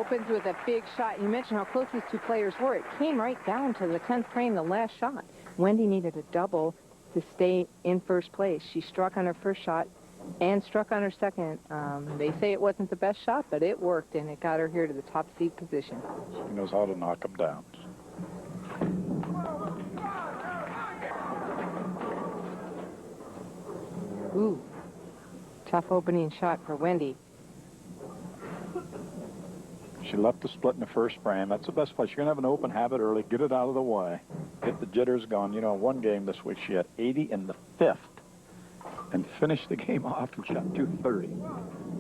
opens with a big shot. You mentioned how close these two players were. It came right down to the 10th frame, the last shot. Wendy needed a double to stay in first place. She struck on her first shot and struck on her second. They say it wasn't the best shot, but it worked, and it got her here to the top seed position. She knows how to knock them down. Ooh, tough opening shot for Wendy. She left the split in the first frame. That's the best place. You're going to have an open, have it early, get it out of the way, get the jitters going. You know, one game this week she had 80 in the 5th and finished the game off and shot 230.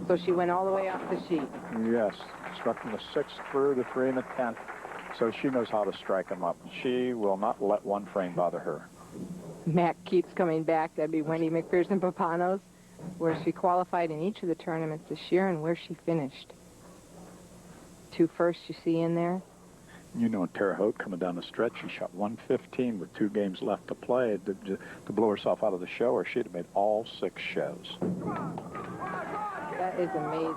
So she went all the way off the sheet. Yes, struck from the 6th through the 3 and the 10th. So she knows how to strike them up. She will not let one frame bother her. Mac keeps coming back. That'd be Wendy McPherson-Papanos, where she qualified in each of the tournaments this year and where she finished. 2 firsts you see in there. You know, Terre Haute coming down the stretch, she shot 115 with 2 games left to play. To blow herself out of the show, or she'd have made all 6 shows. That is amazing.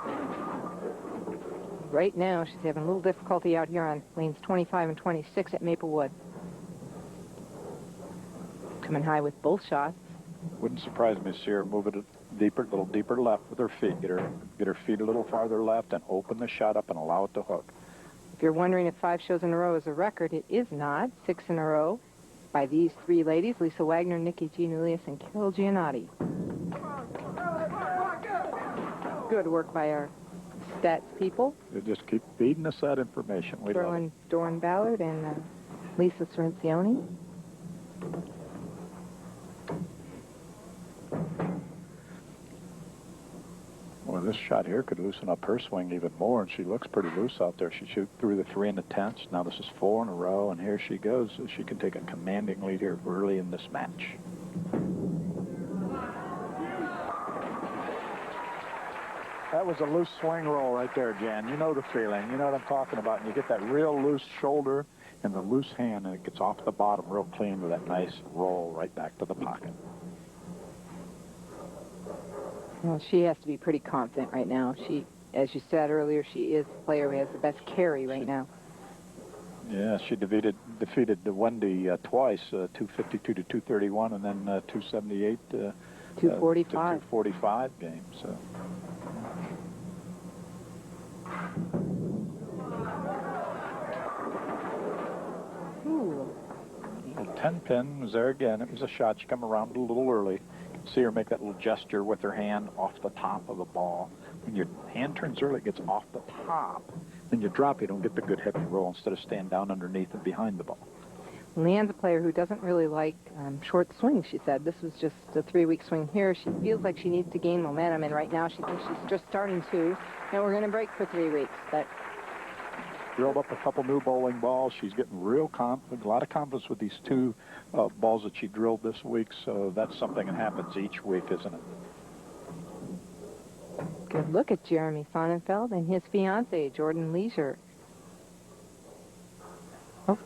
Right now, she's having a little difficulty out here on lanes 25 and 26 at Maplewood. Coming high with both shots. Wouldn't surprise me to see her move it deeper, a little deeper left with her feet. Get her feet a little farther left and open the shot up and allow it to hook. If you're wondering if 5 shows in a row is a record, it is not. 6 in a row by these 3 ladies, Lisa Wagner, Nikki Giannoulias, and Carol Giannotti. Good work by our stats people. They just keep feeding us that information. We love it. Doran Ballard and Lisa Sorrentioni. Well, this shot here could loosen up her swing even more, and she looks pretty loose out there. She shot through the 3 and the 10ths. Now this is 4 in a row, and here she goes. So she can take a commanding lead here early in this match. That was a loose swing roll right there, Jan. You know the feeling. You know what I'm talking about. And you get that real loose shoulder and the loose hand, and it gets off the bottom real clean with that nice roll right back to the pocket. Well, she has to be pretty confident right now. She, as you said earlier, she is the player who has the best carry right now. Yeah, she defeated the Wendy twice, 252 to 231, and then 278 to 245. 245 game. So. Ooh. Well, 10-pin was there again. It was a shot. She come around a little early. See her make that little gesture with her hand off the top of the ball. When your hand turns early, it gets off the top. Then you drop, you don't get the good heavy roll instead of stand down underneath and behind the ball. Leanne's a player who doesn't really like short swings, she said. This was just a 3-week swing here. She feels like she needs to gain momentum, and right now she thinks she's just starting to. And we're going to break for 3 weeks. But Drilled up a couple new bowling balls. She's getting real confident, a lot of confidence with these 2 balls that she drilled this week. So that's something that happens each week, isn't it? good look at Jeremy Sonnenfeld and his fiancée, Jordan Leisure. Oh,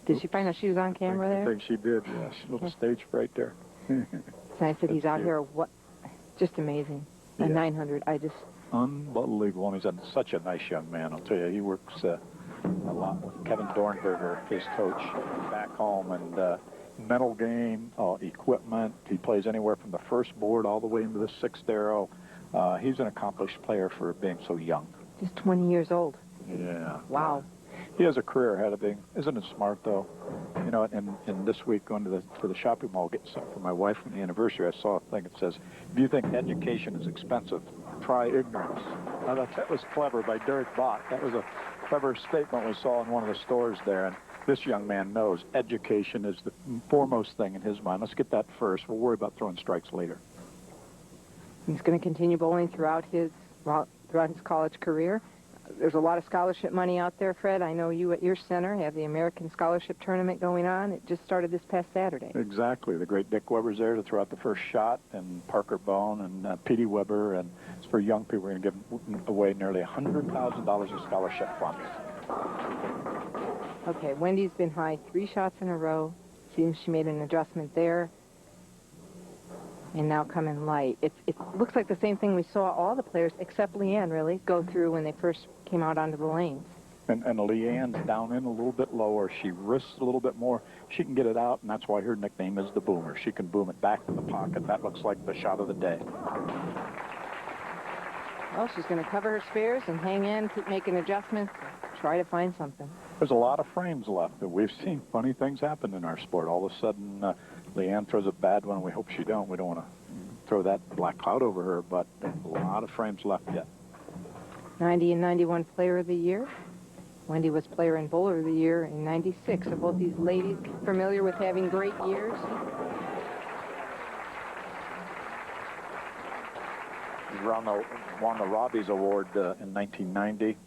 did she find out she was on camera there? I think she did, yes. A little stage fright there. It's nice that he's out here. What? Just amazing. A 900. I just... Unbelievable. He's such a nice young man, I'll tell you. He works a lot with Kevin Dornberger, his coach, back home, and mental game, equipment. He plays anywhere from the first board all the way into the 6th arrow. He's an accomplished player for being so young. Just 20 years old. Yeah. Wow. He has a career ahead of him. Isn't it smart, though? You know, and this week going to the shopping mall, getting something for my wife for the anniversary, I saw a thing that says, if you think education is expensive, try ignorance. I thought that was clever by Derek Bach. That was a clever statement we saw in one of the stores there. And this young man knows education is the foremost thing in his mind. Let's get that first. We'll worry about throwing strikes later. He's going to continue bowling throughout his college career. There's a lot of scholarship money out there, Fred. I know you at your center have the American Scholarship Tournament going on. It just started this past Saturday. Exactly. The great Dick Weber's there to throw out the first shot, and Parker Bone and Petey Weber. And it's for young people. We're going to give away nearly $100,000 in scholarship funds. Okay, Wendy's been high 3 shots in a row. Seems she made an adjustment there. and now coming light. It looks like the same thing we saw all the players, except Leanne, really, go through when they first came out onto the lanes. And Leanne's down in a little bit lower. She risks a little bit more. She can get it out, and that's why her nickname is the Boomer. She can boom it back to the pocket. That looks like the shot of the day. Well, she's going to cover her spares and hang in, keep making adjustments, try to find something. There's a lot of frames left. We've seen funny things happen in our sport. All of a sudden, Leanne throws a bad one. We hope she don't. We don't want to throw that black cloud over her, but there's a lot of frames left yet. 90 and 91 Player of the Year. Wendy was Player and Bowler of the Year in 96. Are both these ladies familiar with having great years? Won the Robbie's Award in 1990.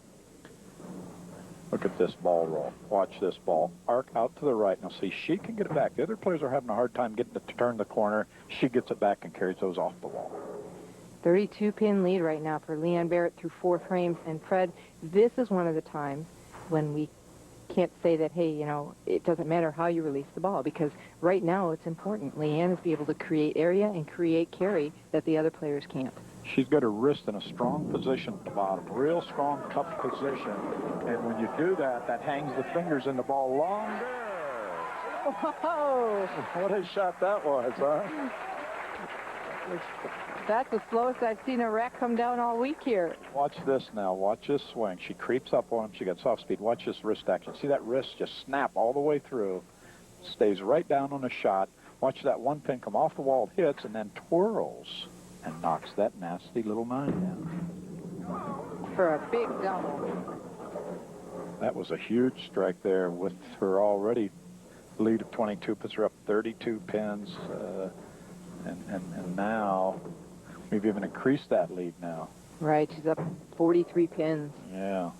Look at this ball roll. Watch this ball. Arc out to the right. Now, see, she can get it back. The other players are having a hard time getting it to turn the corner. She gets it back and carries those off the wall. 32-pin lead right now for Leanne Barrett through 4 frames. And, Fred, this is one of the times when we can't say that, hey, you know, it doesn't matter how you release the ball, because right now it's important. Leanne is to be able to create area and create carry that the other players can't. She's got her wrist in a strong position at the bottom, real strong, tough position. And when you do that, that hangs the fingers in the ball longer. Whoa! What a shot that was, huh? That's the slowest I've seen a rack come down all week here. Watch this now. Watch this swing. She creeps up on him. She gets off speed. Watch this wrist action. See that wrist just snap all the way through. Stays right down on the shot. Watch that one pin come off the wall, hits, and then twirls and knocks that nasty little 9 down. For a big double. That was a huge strike there with her already lead of 22. Puts her up 32 pins. And now we've even increased that lead now. Right, she's up 43 pins. Yeah.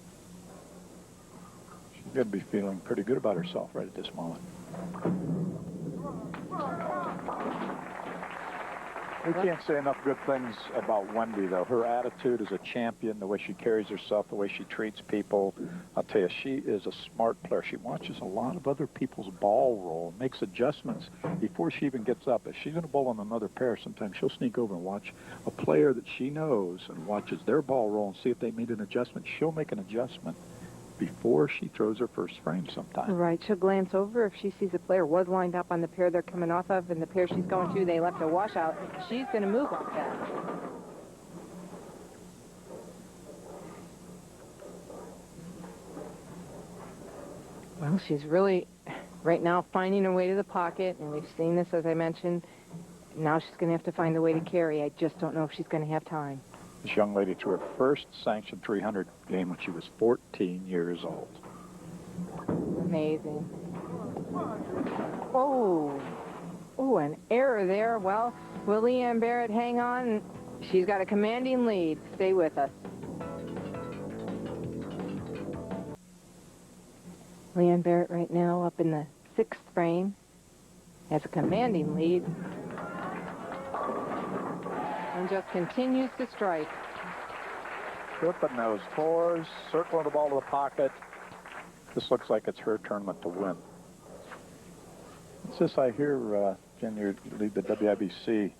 She's got to be feeling pretty good about herself right at this moment. We can't say enough good things about Wendy, though. Her attitude as a champion, the way she carries herself, the way she treats people. I'll tell you, she is a smart player. She watches a lot of other people's ball roll, makes adjustments before she even gets up. If she's going to bowl on another pair, sometimes she'll sneak over and watch a player that she knows and watches their ball roll and see if they made an adjustment. She'll make an adjustment before she throws her first frame sometime. Right, she'll glance over if she sees a player was lined up on the pair they're coming off of, and the pair she's going to, they left a washout. She's going to move like that. Well, she's really, right now, finding her way to the pocket, and we've seen this, as I mentioned. Now she's going to have to find the way to carry. I just don't know if she's going to have time. This young lady threw her first sanctioned 300 game when she was 14 years old. Amazing. Oh, an error there. Well, will Leanne Barrett hang on? She's got a commanding lead. Stay with us. Leanne Barrett right now up in the 6th frame. Has a commanding lead. And just continues to strike. Flipping those 4s, circling the ball to the pocket. This looks like it's her tournament to win. What's this I hear, Jen, you lead the WIBC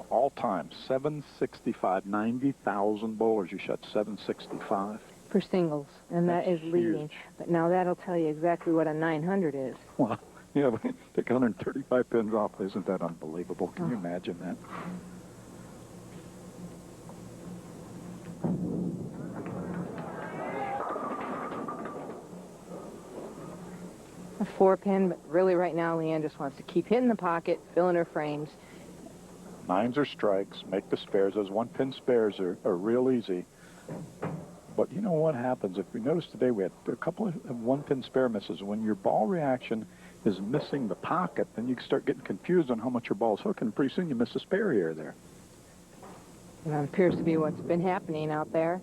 all-time, 765, 90,000 bowlers. You shot 765. For singles, and That's that is leading. huge. But now that'll tell you exactly what a 900 is. Well, yeah, take 135 pins off. Isn't that unbelievable? Can you imagine that? A 4-pin, but really right now Leanne just wants to keep hitting the pocket, filling her frames. 9s are strikes. Make the spares. Those 1-pin spares are real easy. But you know what happens? If we notice today, we had a couple of 1-pin spare misses. When your ball reaction is missing the pocket, then you start getting confused on how much your ball is hooking. Pretty soon you miss a spare here or there. And that appears to be what's been happening out there.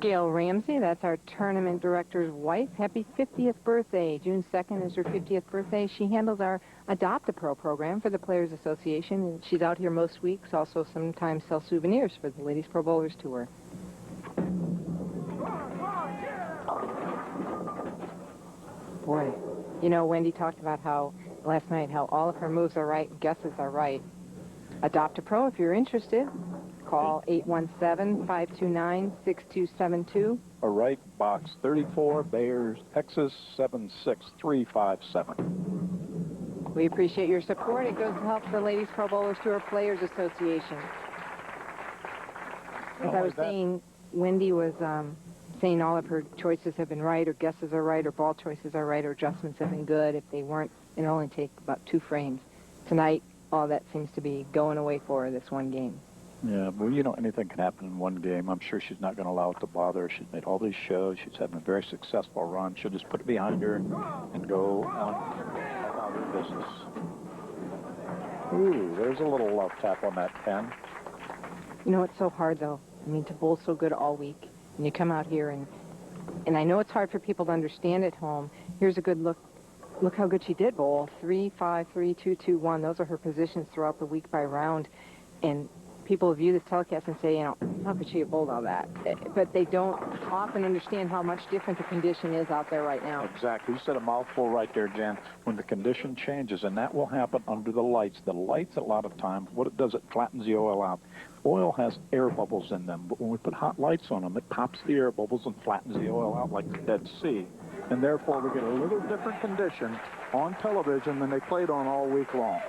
Gail Ramsey, that's our tournament director's wife. Happy 50th birthday. June 2nd is her 50th birthday. She handles our Adopt-A-Pro program for the Players Association, and she's out here most weeks, also sometimes sells souvenirs for the Ladies Pro Bowlers Tour. Boy, you know, Wendy talked about how last night how all of her moves are right and guesses are right. Adopt a pro if you're interested. Call 817-529-6272. All right, box 34, Bayers, Texas 76357. We appreciate your support. It goes to help the Ladies Pro Bowlers Tour Players Association. As I was saying, Wendy was saying all of her choices have been right, or guesses are right, or ball choices are right, or adjustments have been good. If they weren't, it'll only take about 2 frames. Tonight, all that seems to be going away for her this one game. Yeah, well, you know, anything can happen in one game. I'm sure she's not going to allow it to bother her. She's made all these shows. She's having a very successful run. She'll just put it behind her and go on about her business. Ooh, there's a little love tap on that 10. You know, it's so hard, though. I mean, to bowl so good all week. And you come out here, and I know it's hard for people to understand at home. Here's a good look. Look how good she did bowl. 3, 5, 3, 2, 2, 1. Those are her positions throughout the week by round. And people view this telecast and say, you know, how could she have bowled all that? But they don't often understand how much different the condition is out there right now. Exactly. You said a mouthful right there, Jan. When the condition changes, and that will happen under the lights. The lights, a lot of times, what it does, it flattens the oil out. Oil has air bubbles in them, but when we put hot lights on them, it pops the air bubbles and flattens the oil out like the Dead Sea. And therefore, we get a little different condition on television than they played on all week long.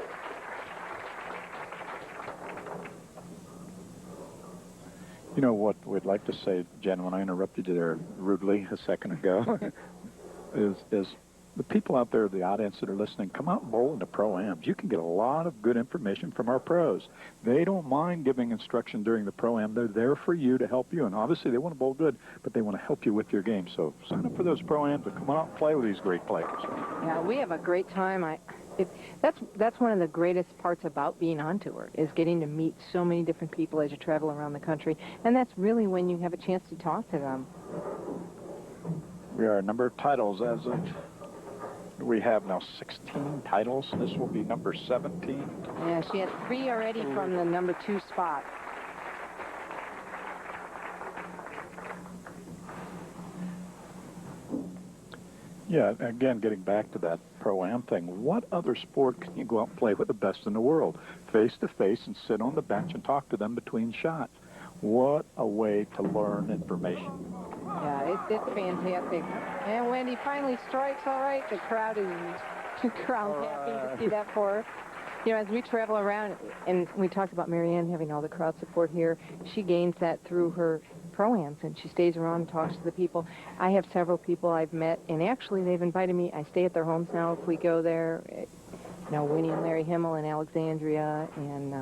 You know what we'd like to say, Jen, when I interrupted you there rudely a second ago, is the people out there, the audience that are listening, come out and bowl in the Pro-Ams. You can get a lot of good information from our pros. They don't mind giving instruction during the Pro-Am. They're there for you to help you. And obviously they want to bowl good, but they want to help you with your game. So sign up for those Pro-Ams and come out and play with these great players. Yeah, we have a great time. That's one of the greatest parts about being on tour, is getting to meet so many different people as you travel around the country. And that's really when you have a chance to talk to them. We are a number of titles as of... We have now 16 titles. This will be number 17. Yeah, she had 3 already from the number 2 spot. Yeah, again, getting back to that Pro-Am thing, what other sport can you go out and play with the best in the world? Face-to-face and sit on the bench and talk to them between shots. What a way to learn information. Yeah, it's fantastic. And Wendy finally strikes all right. The crowd is happy to see that for her. You know, as we travel around, and we talked about Marianne having all the crowd support here, she gains that through her Pro-Ams, and she stays around and talks to the people. I have several people I've met, and actually they've invited me. I stay at their homes now if we go there. You know, Winnie and Larry Himmel in Alexandria, and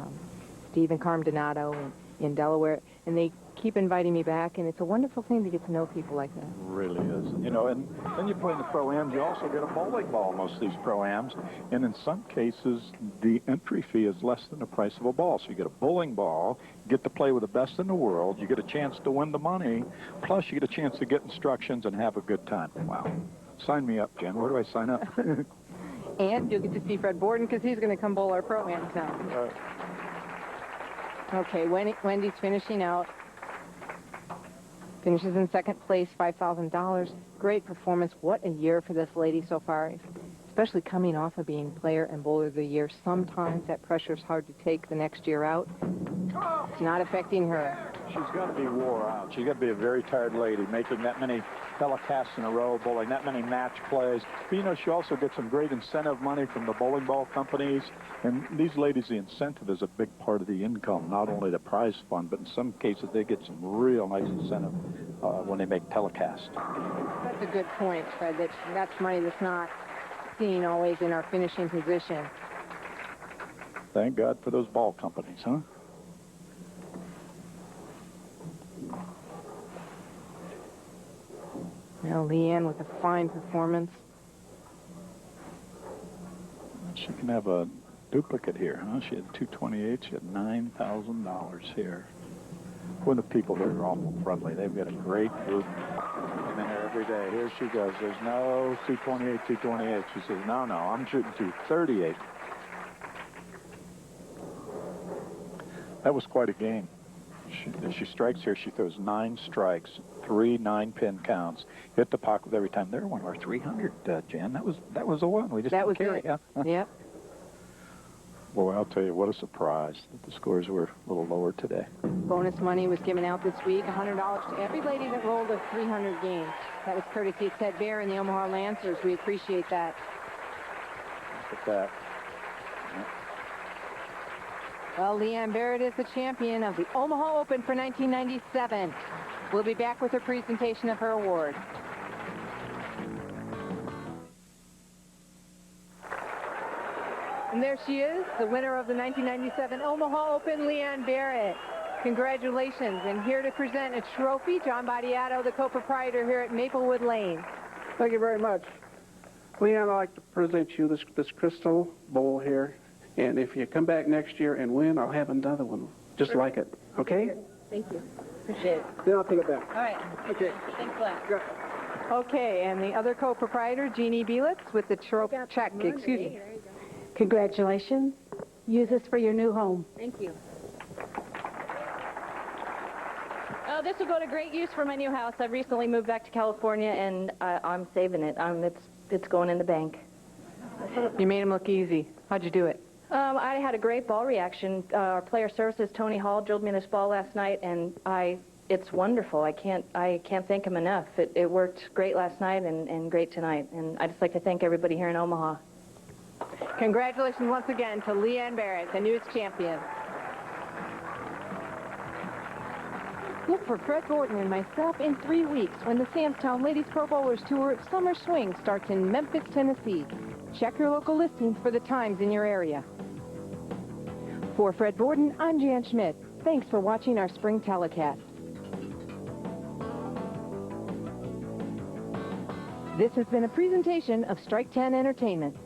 Steve and Carm Donato in Delaware, and they keep inviting me back, and it's a wonderful thing to get to know people like that. It really is. You know, and then you play in the Pro-Ams, you also get a bowling ball, most of these Pro-Ams, and in some cases, the entry fee is less than the price of a ball. So you get a bowling ball, you get to play with the best in the world, you get a chance to win the money, plus you get a chance to get instructions and have a good time. Wow. Sign me up, Jen. Where do I sign up? And you'll get to see Fred Borden, because he's going to come bowl our Pro-Ams now. Okay, Wendy's finishing out. Finishes in second place, $5,000. Great performance. What a year for this lady so far, especially coming off of being player and bowler of the year. Sometimes that pressure is hard to take the next year out. It's not affecting her. She's got to be wore out. She's got to be a very tired lady, making that many telecasts in a row, bowling that many match plays. But, you know, she also gets some great incentive money from the bowling ball companies. And these ladies, the incentive is a big part of the income, not only the prize fund, but in some cases they get some real nice incentive when they make telecasts. That's a good point, Fred. That's money that's not seen always in our finishing position. Thank God for those ball companies, huh? Now Leanne with a fine performance. She can have a duplicate here, huh? She had 228. She had $9,000 here. Well, the people here are awful friendly. They've got a great group. Come in here every day. Here she goes. There's no 228, 228. She says, no, I'm shooting 238. That was quite a game. She strikes here. She throws 9 strikes, 3 9-pin counts. Hit the pocket every time. They're one of our 300, Jan. That was the one. We just That was carry. it. Yeah. Yep. Boy, I'll tell you, what a surprise that the scores were a little lower today. Bonus money was given out this week, $100 to every lady that rolled a 300 game. That was courtesy of Ted Bear and the Omaha Lancers. We appreciate that. Look at that. Well, Leanne Barrett is the champion of the Omaha Open for 1997. We'll be back with her presentation of her award. And there she is, the winner of the 1997 Omaha Open, Leanne Barrett. Congratulations. And here to present a trophy, John Badiato, the co-proprietor here at Maplewood Lane. Thank you very much. Leanne, I'd like to present you this crystal bowl here. And if you come back next year and win, I'll have another one just like it. Okay? Thank you. Appreciate it. Then I'll take it back. All right. Okay. Thanks a lot. Good. Okay, and the other co-proprietor, Jeannie Bielitz, with the check. Excuse me. Congratulations. Use this for your new home. Thank you. Oh, this will go to great use for my new house. I've recently moved back to California, and I'm saving it. It's going in the bank. You made him look easy. How'd you do it? I had a great ball reaction. Our player services, Tony Hall, drilled me this ball last night, and it's wonderful. I can't thank him enough. It worked great last night and great tonight. And I'd just like to thank everybody here in Omaha. Congratulations once again to Leanne Barrett, the newest champion. Look for Fred Gordon and myself in 3 weeks when the Samstown Ladies Pro Bowlers Tour Summer Swing starts in Memphis, Tennessee. Check your local listings for the times in your area. For Fred Gordon, I'm Jan Schmidt. Thanks for watching our spring telecast. This has been a presentation of Strike 10 Entertainment.